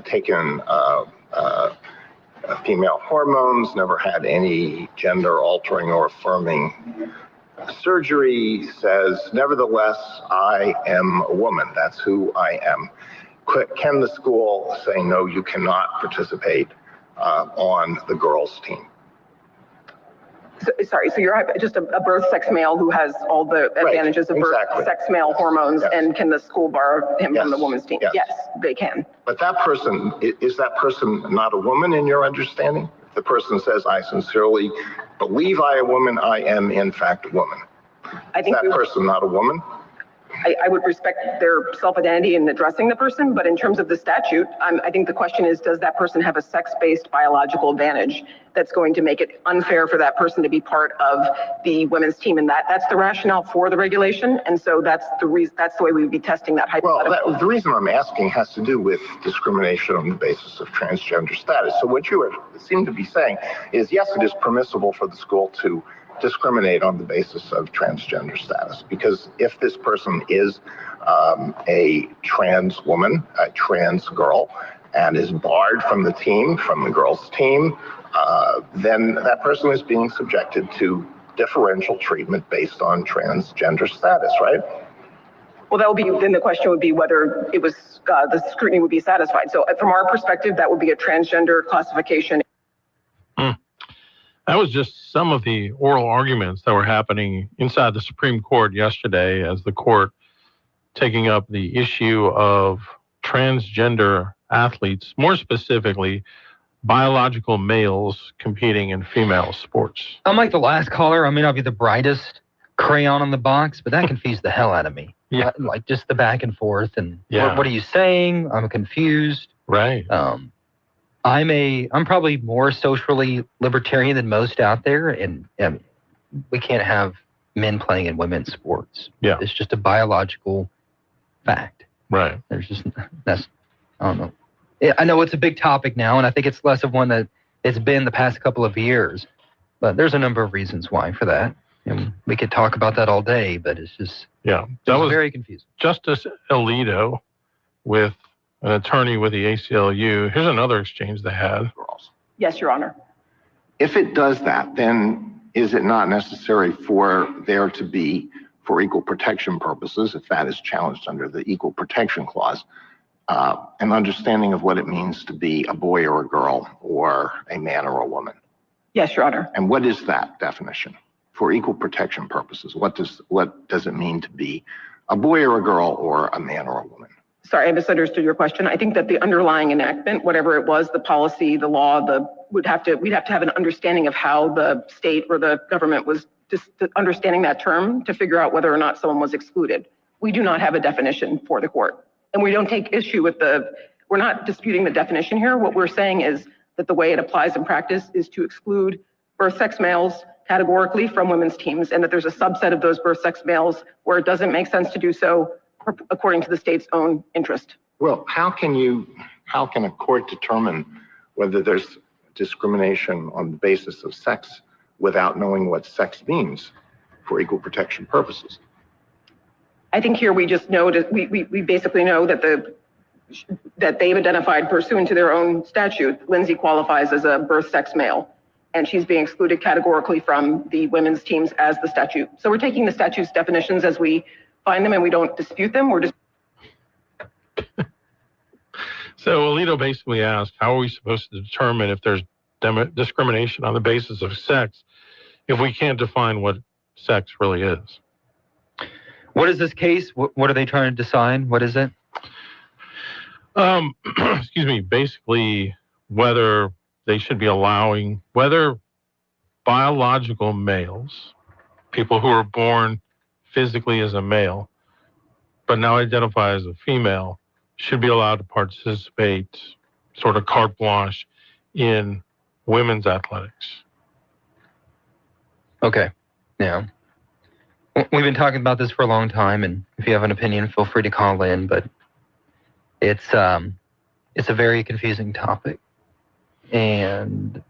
taken female hormones, never had any gender altering or affirming surgery, says, nevertheless, I am a woman. That's who I am. Can the school say, no, you cannot participate on the girls' team? So you're just a birth sex male who has all the advantages of birth sex male hormones, and can the school bar him from the women's team? Yes, they can. But that person, is that person not a woman in your understanding? If the person says, I sincerely believe I am a woman, I am in fact a woman. I think is that person not a woman? I would respect their self-identity in addressing the person, but in terms of the statute, I think the question is, does that person have a sex-based biological advantage that's going to make it unfair for that person to be part of the women's team? And that's the rationale for the regulation, and so that's the way we would be testing that hypothetical. Well, the reason I'm asking has to do with discrimination on the basis of transgender status. So what you seem to be saying is, yes, it is permissible for the school to discriminate on the basis of transgender status, because if this person is a trans woman, a trans girl, and is barred from the team, from the girls' team, then that person is being subjected to differential treatment based on transgender status, right? Well, that would be, then the question would be whether it was, the scrutiny would be satisfied. So from our perspective, that would be a transgender classification. That was just some of the oral arguments that were happening inside the Supreme Court yesterday, as the court taking up the issue of transgender athletes, more specifically, biological males competing in female sports. I'm like the last caller. I may not be the brightest crayon on the box, but that confused the hell out of me. Yeah. Like just the back and forth and Yeah. what are you saying? I'm confused. Right. I'm probably more socially libertarian than most out there, and we can't have men playing in women's sports. Yeah. It's just a biological fact. Right. There's just, I don't know. Yeah, I know it's a big topic now, and I think it's less of one that it's been the past couple of years, but there's a number of reasons why for that. And we could talk about that all day, but it's just, that was very confusing. Justice Alito with an attorney with the ACLU. Here's another exchange they had. Yes, Your Honor. If it does that, then is it not necessary for there to be, for equal protection purposes, if that is challenged under the Equal Protection Clause, an understanding of what it means to be a boy or a girl, or a man or a woman? Yes, Your Honor. And what is that definition? For equal protection purposes, what does it mean to be a boy or a girl, or a man or a woman? Sorry, I misunderstood your question. I think that the underlying enactment, whatever it was, the policy, the law, we'd have to have an understanding of how the state or the government was just understanding that term to figure out whether or not someone was excluded. We do not have a definition for the court, and we don't take issue with we're not disputing the definition here. What we're saying is that the way it applies in practice is to exclude birth sex males categorically from women's teams, and that there's a subset of those birth sex males where it doesn't make sense to do so according to the state's own interest. Well, how can a court determine whether there's discrimination on the basis of sex without knowing what sex means for equal protection purposes? I think here we just know that we basically know that that they've identified, pursuant to their own statute, Lindsay qualifies as a birth sex male, and she's being excluded categorically from the women's teams as the statute. So we're taking the statute's definitions as we find them, and we don't dispute them. We're just. So Alito basically asked, how are we supposed to determine if there's discrimination on the basis of sex if we can't define what sex really is. What is this case? What are they trying to decide? What is it? Excuse me. Basically, whether they should be allowing, whether biological males, people who are born physically as a male, but now identify as a female, should be allowed to participate, sort of carte blanche, in women's athletics. Okay. Yeah. We've been talking about this for a long time, and if you have an opinion, feel free to call in, but it's a very confusing topic. And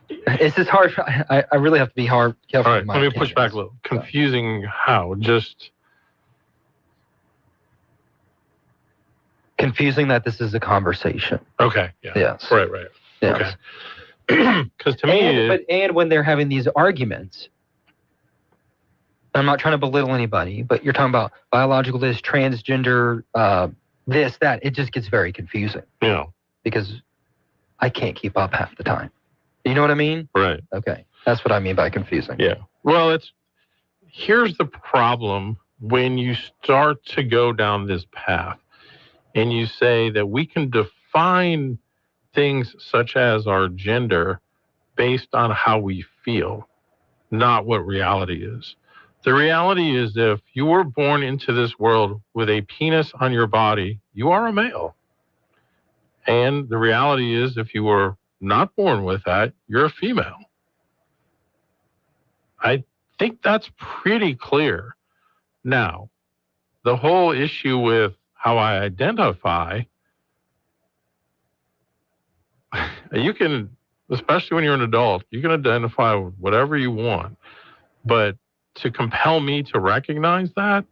it's just hard. I really have to be careful. All right, let me push back a little. Confusing how? Just confusing that this is a conversation. Okay. Yeah. Yes. Right. Yes. Okay. Because to me, and when they're having these arguments, I'm not trying to belittle anybody, but you're talking about biological this, transgender, this, that. It just gets very confusing. Yeah. Because I can't keep up half the time. You know what I mean? Right. Okay. That's what I mean by confusing. Yeah. Well, here's the problem when you start to go down this path and you say that we can define things such as our gender based on how we feel, not what reality is. The reality is if you were born into this world with a penis on your body, you are a male. And the reality is if you were not born with that, you're a female. I think that's pretty clear. Now, the whole issue with how I identify, you can, especially when you're an adult, you can identify with whatever you want. But to compel me to recognize that,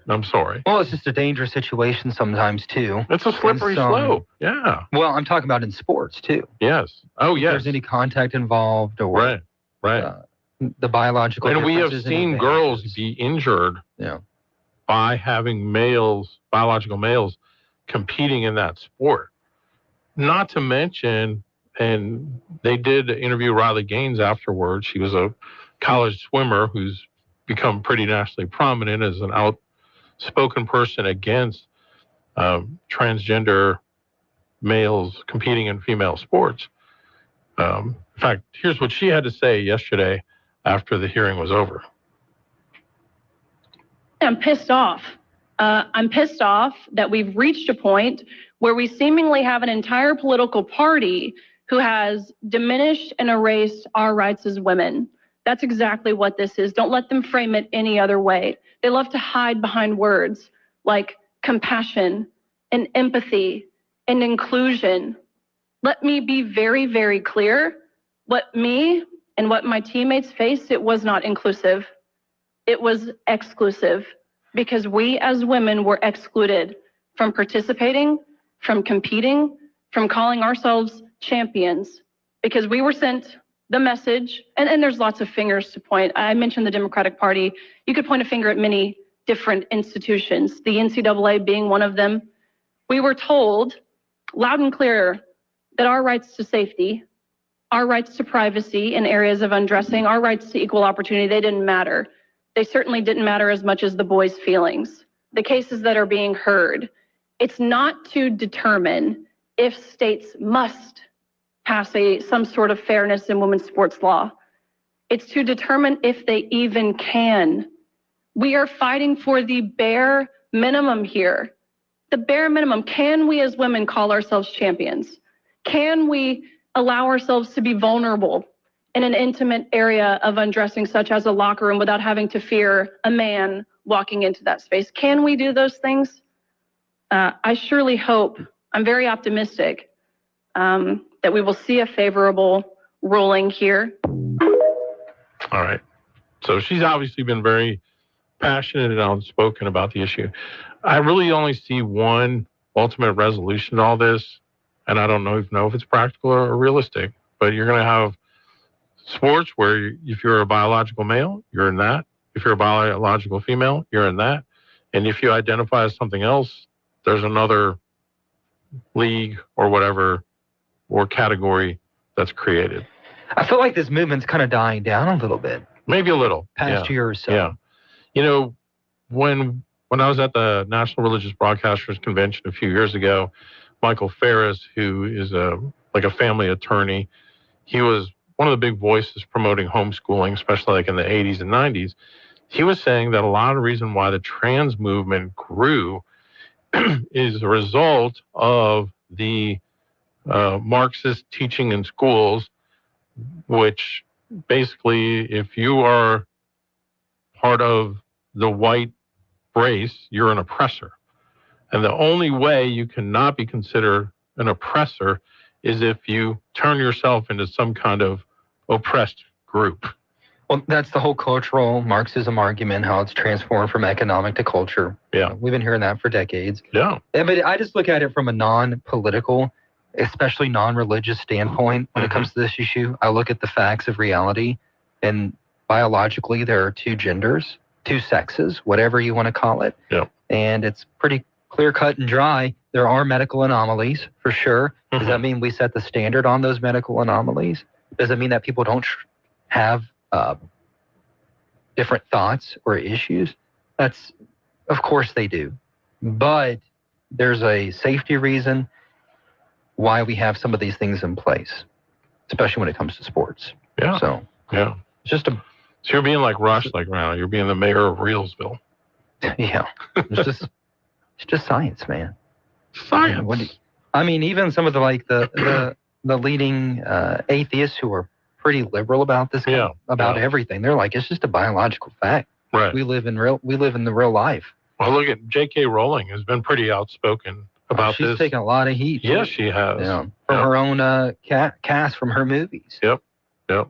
I'm sorry. Well, it's just a dangerous situation sometimes, too. It's a slippery slope. Yeah. Well, I'm talking about in sports, too. Yes. Oh, yes. If there's any contact involved or... Right. The biological... And we have differences seen and girls be injured by having biological males, competing in that sport. Not to mention, and they did interview Riley Gaines afterwards. She was a college swimmer who's become pretty nationally prominent as an outspoken person against transgender males competing in female sports. In fact, here's what she had to say yesterday after the hearing was over. I'm pissed off. I'm pissed off that we've reached a point where we seemingly have an entire political party who has diminished and erased our rights as women. That's exactly what this is. Don't let them frame it any other way. They love to hide behind words like compassion and empathy and inclusion. Let me be very, very clear. What me and what my teammates faced, it was not inclusive. It was exclusive because we as women were excluded from participating, from competing, from calling ourselves champions because we were sent the message, and there's lots of fingers to point. I mentioned the Democratic Party. You could point a finger at many different institutions, the NCAA being one of them. We were told loud and clear that our rights to safety, our rights to privacy in areas of undressing, our rights to equal opportunity, they didn't matter. They certainly didn't matter as much as the boys' feelings. The cases that are being heard, it's not to determine if states must pass some sort of fairness in women's sports law. It's to determine if they even can. We are fighting for the bare minimum here. The bare minimum. Can we as women call ourselves champions? Can we allow ourselves to be vulnerable in an intimate area of undressing, such as a locker room, without having to fear a man walking into that space? Can we do those things? I surely hope, I'm very optimistic that we will see a favorable ruling here. All right. So she's obviously been very passionate and outspoken about the issue. I really only see one ultimate resolution to all this, and I don't even know if it's practical or realistic, but you're going to have sports where if you're a biological male, you're in that. If you're a biological female, you're in that. And if you identify as something else, there's another league or whatever or category that's created. I feel like this movement's kind of dying down a little bit. Maybe a little. Past year or so. Yeah. You know, when I was at the National Religious Broadcasters Convention a few years ago, Michael Ferris, who is a family attorney, he was one of the big voices promoting homeschooling, especially like in the 80s and 90s. He was saying that a lot of the reason why the trans movement grew is a result of the Marxist teaching in schools, which basically, if you are part of the white race, you're an oppressor. And the only way you cannot be considered an oppressor is if you turn yourself into some kind of oppressed group. Well, that's the whole cultural Marxism argument, how it's transformed from economic to culture. Yeah. We've been hearing that for decades. Yeah. But I just look at it from a non-political, especially non-religious standpoint when it comes to this issue. I look at the facts of reality, and biologically there are two genders, two sexes, whatever you want to call it. Yeah. And it's pretty clear cut and dry. There are medical anomalies for sure. Does that mean we set the standard on those medical anomalies? Does it mean that people don't have different thoughts or issues? That's, of course they do. But there's a safety reason why we have some of these things in place, especially when it comes to sports. Yeah. So, yeah. It's just So you're being like Rush, like around. You're being the mayor of Reelsville. Yeah. It's just science, man. Science. I mean, even some of the leading atheists who are pretty liberal about this, everything. They're like, it's just a biological fact. Right. We live in the real life. Well, look at J.K. Rowling has been pretty outspoken about She's this. taken a lot of heat. Yes, she has. Yeah, from her own cast from her movies. Yep.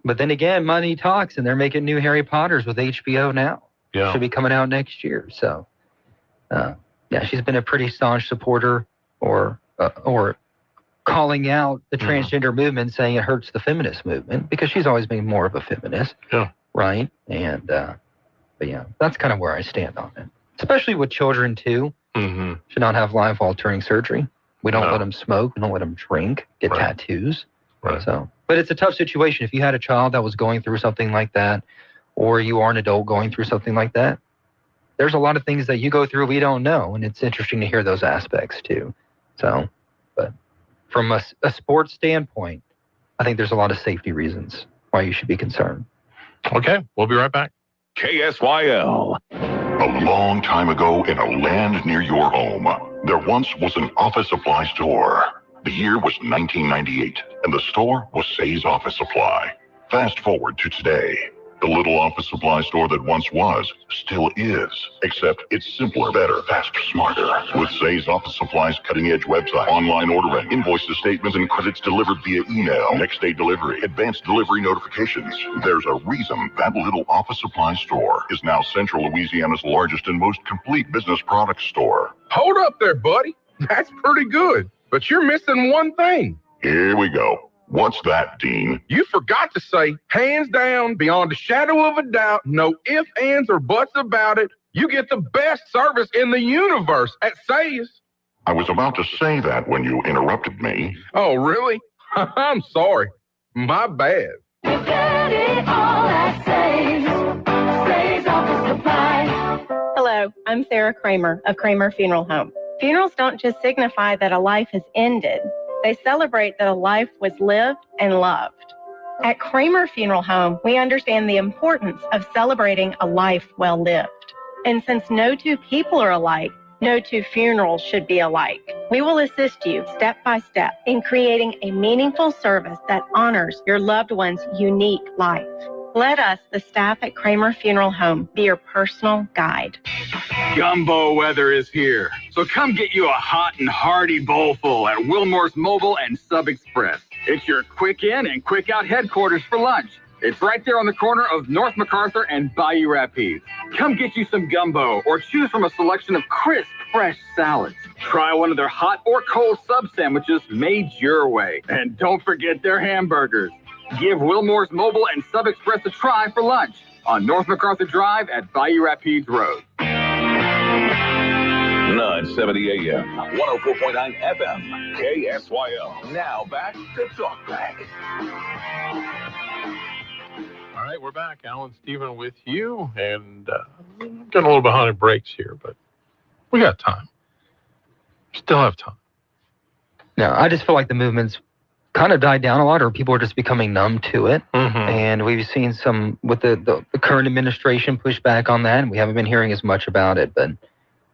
But then again, money talks, and they're making new Harry Potters with HBO now. Yeah. Should be coming out next year. So, she's been a pretty staunch supporter or calling out the transgender movement, saying it hurts the feminist movement, because she's always been more of a feminist. Yeah. Right. And, but yeah, that's kind of where I stand on it. Especially with children too. Mm-hmm. Should not have life-altering surgery. We don't let them smoke. We don't let them drink, get tattoos. Right. So, but it's a tough situation. If you had a child that was going through something like that, or you are an adult going through something like that, there's a lot of things that you go through we don't know, and it's interesting to hear those aspects too. So, but from a sports standpoint, I think there's a lot of safety reasons why you should be concerned. Okay, we'll be right back. KSYL. A long time ago in a land near your home, there once was an office supply store. The year was 1998, and the store was Say's Office Supply. Fast forward to today. The little office supply store that once was, still is. Except it's simpler, better, faster, smarter. With Say's Office Supply's cutting-edge website, online ordering, invoices, statements, and credits delivered via email, next-day delivery, advanced delivery notifications. There's a reason that little office supply store is now Central Louisiana's largest and most complete business product store. Hold up there, buddy. That's pretty good. But you're missing one thing. Here we go. What's that, Dean? You forgot to say, hands down, beyond a shadow of a doubt, no ifs, ands, or buts about it, you get the best service in the universe at Say's. I was about to say that when you interrupted me. Oh, really? I'm sorry. My bad. You get it all at Say's. Say's Office Supply. Hello, I'm Sarah Kramer of Kramer Funeral Home. Funerals don't just signify that a life has ended. They celebrate that a life was lived and loved. At Kramer Funeral Home, we understand the importance of celebrating a life well lived. And since no two people are alike, no two funerals should be alike. We will assist you step by step in creating a meaningful service that honors your loved one's unique life. Let us, the staff at Kramer Funeral Home, be your personal guide. Gumbo weather is here, so come get you a hot and hearty bowlful at Wilmore's Mobile and Sub Express. It's your quick in and quick out headquarters for lunch. It's right there on the corner of North MacArthur and Bayou Rapides. Come get you some gumbo or choose from a selection of crisp, fresh salads. Try one of their hot or cold sub sandwiches made your way. And don't forget their hamburgers. Give Wilmore's Mobile and Sub Express a try for lunch on North MacArthur Drive at Bayou Rapides Road. 970 AM, 104.9 FM, KSYL. Now back to Talk Back. All right, we're back. Alan Stephen with you, and getting a little behind the brakes here, but we got time. Still have time. No, I just feel like the movement's kind of died down a lot, or people are just becoming numb to it. And we've seen some, with the current administration, push back on that, and we haven't been hearing as much about it, but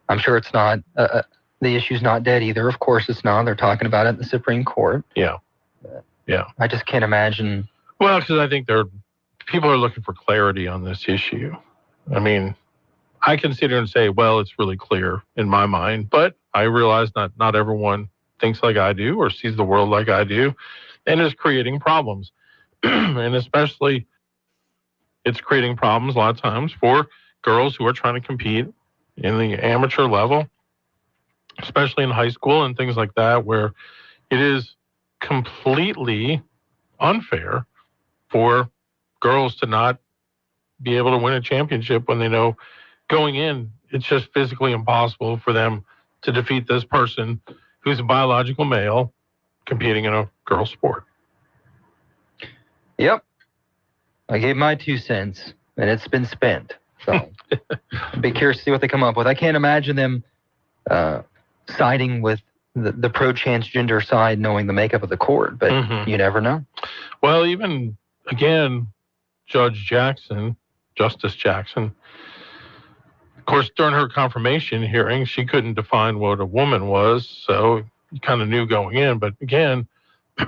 I'm sure it's not, the issue's not dead either. Of course it's not. They're talking about it in the Supreme Court. Yeah. Yeah. I just can't imagine. Well, because I think people are looking for clarity on this issue. I mean, I can sit here and say, well, it's really clear in my mind, but I realize not everyone thinks like I do or sees the world like I do, and is creating problems. And especially, it's creating problems a lot of times for girls who are trying to compete in the amateur level, especially in high school and things like that, where it is completely unfair for girls to not be able to win a championship when they know going in, it's just physically impossible for them to defeat this person who's a biological male competing in a girl sport. Yep. I gave my 2 cents, and it's been spent. So I'd be curious to see what they come up with. I can't imagine them siding with the pro-transgender side, knowing the makeup of the court, but you never know. Well, even, again, Justice Jackson, of course, during her confirmation hearing, she couldn't define what a woman was, so you kind of knew going in. But again,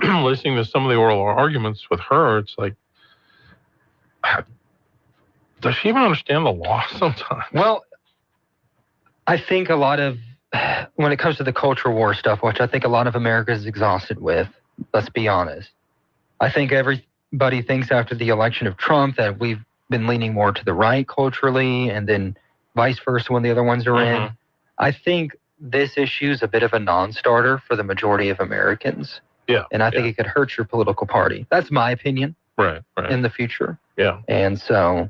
listening to some of the oral arguments with her, it's like, does she even understand the law sometimes? Well, I think a lot of, when it comes to the culture war stuff, which I think a lot of America is exhausted with, let's be honest. I think everybody thinks after the election of Trump that we've been leaning more to the right culturally, and then vice versa when the other ones are in. I think this issue is a bit of a non-starter for the majority of Americans. Yeah. And I think it could hurt your political party. That's my opinion. Right. In the future. Yeah. And so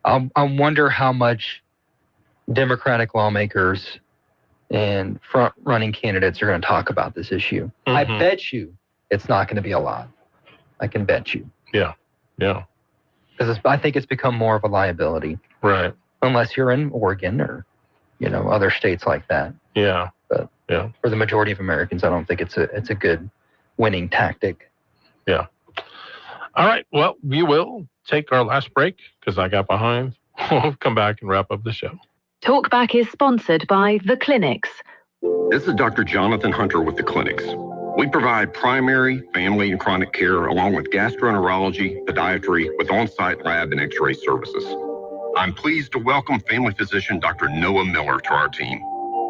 I wonder how much Democratic lawmakers and front-running candidates are going to talk about this issue. I bet you it's not going to be a lot. I can bet you. Yeah. Because I think it's become more of a liability. Right. Unless you're in Oregon or, other states like that. Yeah. But for the majority of Americans, I don't think it's a good winning tactic. Yeah. All right. Well, we will take our last break because I got behind. We'll come back and wrap up the show. Talkback is sponsored by The Clinics. This is Dr. Jonathan Hunter with The Clinics. We provide primary, family, and chronic care along with gastroenterology, podiatry, with on-site lab and x-ray services. I'm pleased to welcome family physician Dr. Noah Miller to our team.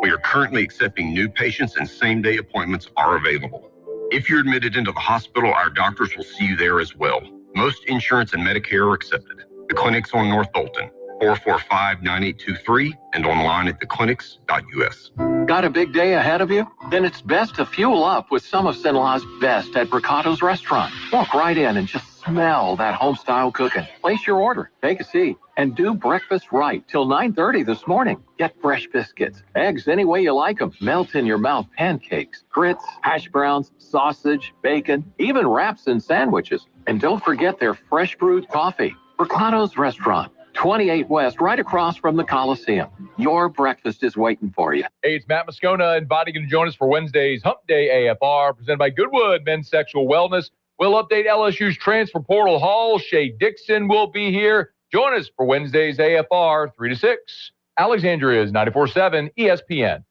We are currently accepting new patients and same-day appointments are available. If you're admitted into the hospital, our doctors will see you there as well. Most insurance and Medicare are accepted. The Clinics on North Bolton, 445-9823, and online at theclinics.us. Got a big day ahead of you? Then it's best to fuel up with some of Sinaloa's best at Bricato's Restaurant. Walk right in and just smell that home-style cooking. Place your order, take a seat, and do breakfast right till 9:30 this morning. Get fresh biscuits, eggs any way you like them, melt-in-your-mouth pancakes, grits, hash browns, sausage, bacon, even wraps and sandwiches. And don't forget their fresh brewed coffee. Bricato's Restaurant, 28 West, right across from the Coliseum. Your breakfast is waiting for you. Hey, it's Matt Moscona inviting you to join us for Wednesday's Hump Day AFR, presented by Goodwood Men's Sexual Wellness. We'll update LSU's transfer portal haul. Shay Dixon will be here. Join us for Wednesday's AFR, 3 to 6. Alexandria's 94.7 ESPN.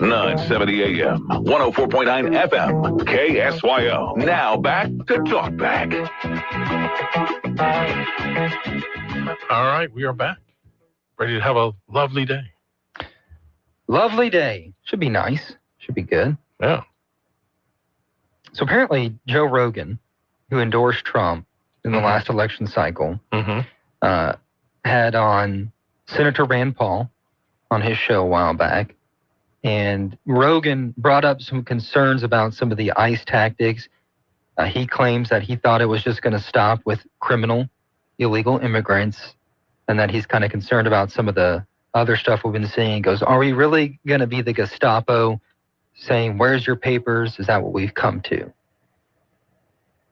970 AM, 104.9 FM, KSYO. Now back to Talk Back. All right, we are back. Ready to have a lovely day. Lovely day. Should be nice. Should be good. Yeah. So apparently Joe Rogan, who endorsed Trump in the last election cycle, had on Senator Rand Paul on his show a while back. And Rogan brought up some concerns about some of the ICE tactics. He claims that he thought it was just going to stop with criminal, illegal immigrants and that he's kind of concerned about some of the other stuff we've been seeing. He goes, are we really going to be the Gestapo saying, where's your papers? Is that what we've come to?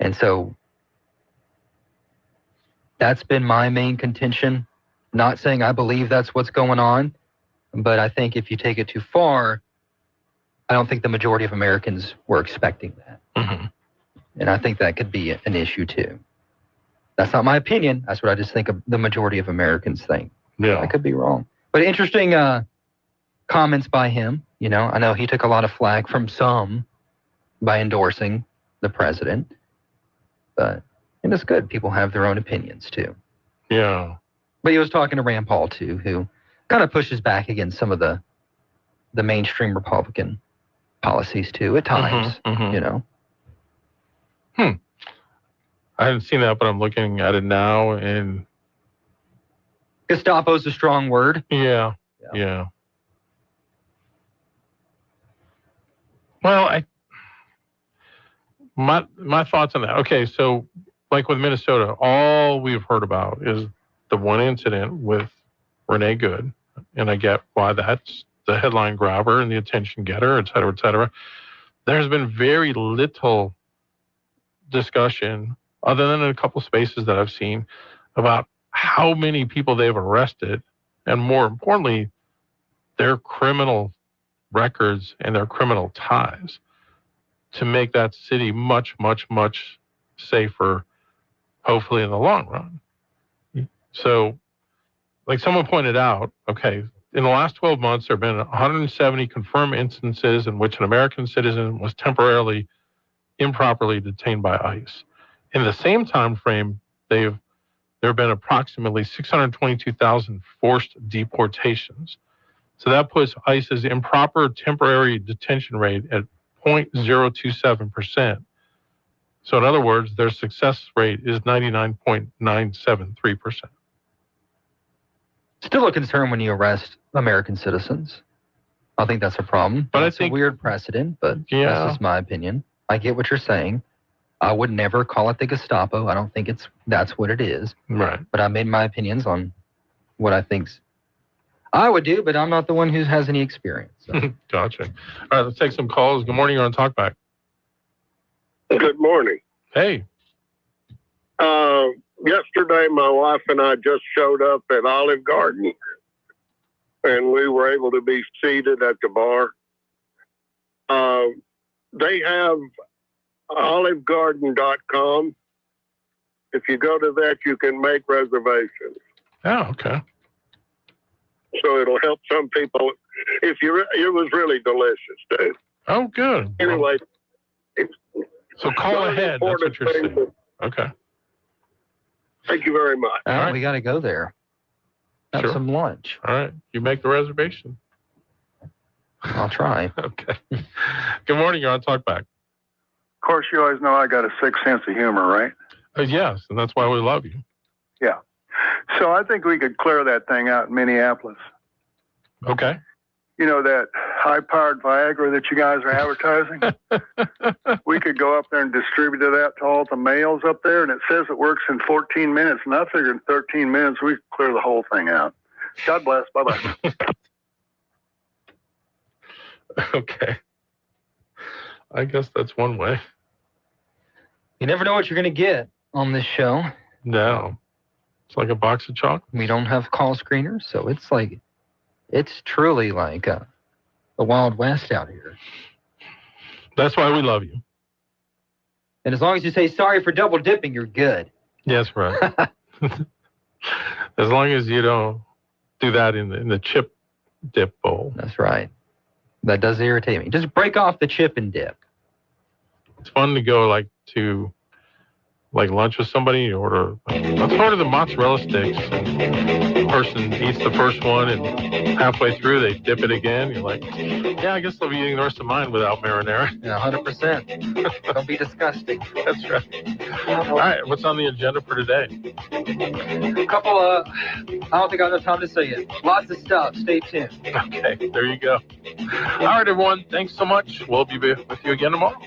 And so that's been my main contention. Not saying I believe that's what's going on, but I think if you take it too far, I don't think the majority of Americans were expecting that. Mm-hmm. And I think that could be an issue too. That's not my opinion. That's what I just think the majority of Americans think. Yeah. I could be wrong. But interesting comments by him. You know, I know he took a lot of flack from some by endorsing the president. But and it's good. People have their own opinions too. Yeah. But he was talking to Rand Paul too, who kind of pushes back against some of the mainstream Republican policies too at times. You know. I haven't seen that, but I'm looking at it now, and Gestapo's a strong word. Yeah. Well, my thoughts on that. Okay, so like with Minnesota, all we've heard about is the one incident with Renee Good, and I get why that's the headline grabber and the attention getter, et cetera, et cetera. There's been very little discussion, other than in a couple spaces that I've seen, about how many people they've arrested, and more importantly, their criminal records and their criminal ties to make that city much, much, much safer, hopefully in the long run. So, like someone pointed out, okay, in the last 12 months, there have been 170 confirmed instances in which an American citizen was temporarily improperly detained by ICE. In the same time frame, there have been approximately 622,000 forced deportations. So that puts ICE's improper temporary detention rate at 0.027%. So in other words, their success rate is 99.973%. Still a concern when you arrest American citizens. I think that's a problem. But it's a weird precedent, but that's just my opinion. I get what you're saying. I would never call it the Gestapo. I don't think that's what it is. Right. But I made my opinions on what I think I would do, but I'm not the one who has any experience. So. Gotcha. All right, let's take some calls. Good morning. You're on Talkback. Good morning. Hey. Yesterday, my wife and I just showed up at Olive Garden, and we were able to be seated at the bar. They have olivegarden.com. If you go to that, you can make reservations. Oh, okay. So it'll help some people. It was really delicious, too. Oh, good. Anyway. So call ahead. That's what you're saying. Okay. Thank you very much. All right. We got to go there. Have some lunch. All right. You make the reservation. I'll try. Okay. Good morning. You're on Talkback. Of course, you always know I got a sixth sense of humor, right? Yes, and that's why we love you. Yeah. So I think we could clear that thing out in Minneapolis. Okay. You know, that high-powered Viagra that you guys are advertising? We could go up there and distribute that to all the males up there, and it says it works in 14 minutes, and I figured in 13 minutes we could clear the whole thing out. God bless. Bye-bye. Okay. I guess that's one way. You never know what you're going to get on this show. No. It's like a box of chocolates. We don't have call screeners, so it's truly like the Wild West out here. That's why we love you. And as long as you say sorry for double dipping, you're good. Yes, right. As long as you don't do that in the chip dip bowl. That's right. That does irritate me. Just break off the chip and dip. It's fun to go to lunch with somebody, you order, let's order the mozzarella sticks, and the person eats the first one, and halfway through they dip it again. You're like, yeah, I guess I'll be eating the rest of mine without marinara. Yeah, 100%. Don't be disgusting. That's right. All right, what's on the agenda for today? A couple I don't think I have time to say it. Lots of stuff. Stay tuned. Okay, there you go. All right, everyone, thanks so much. We'll be with you again tomorrow.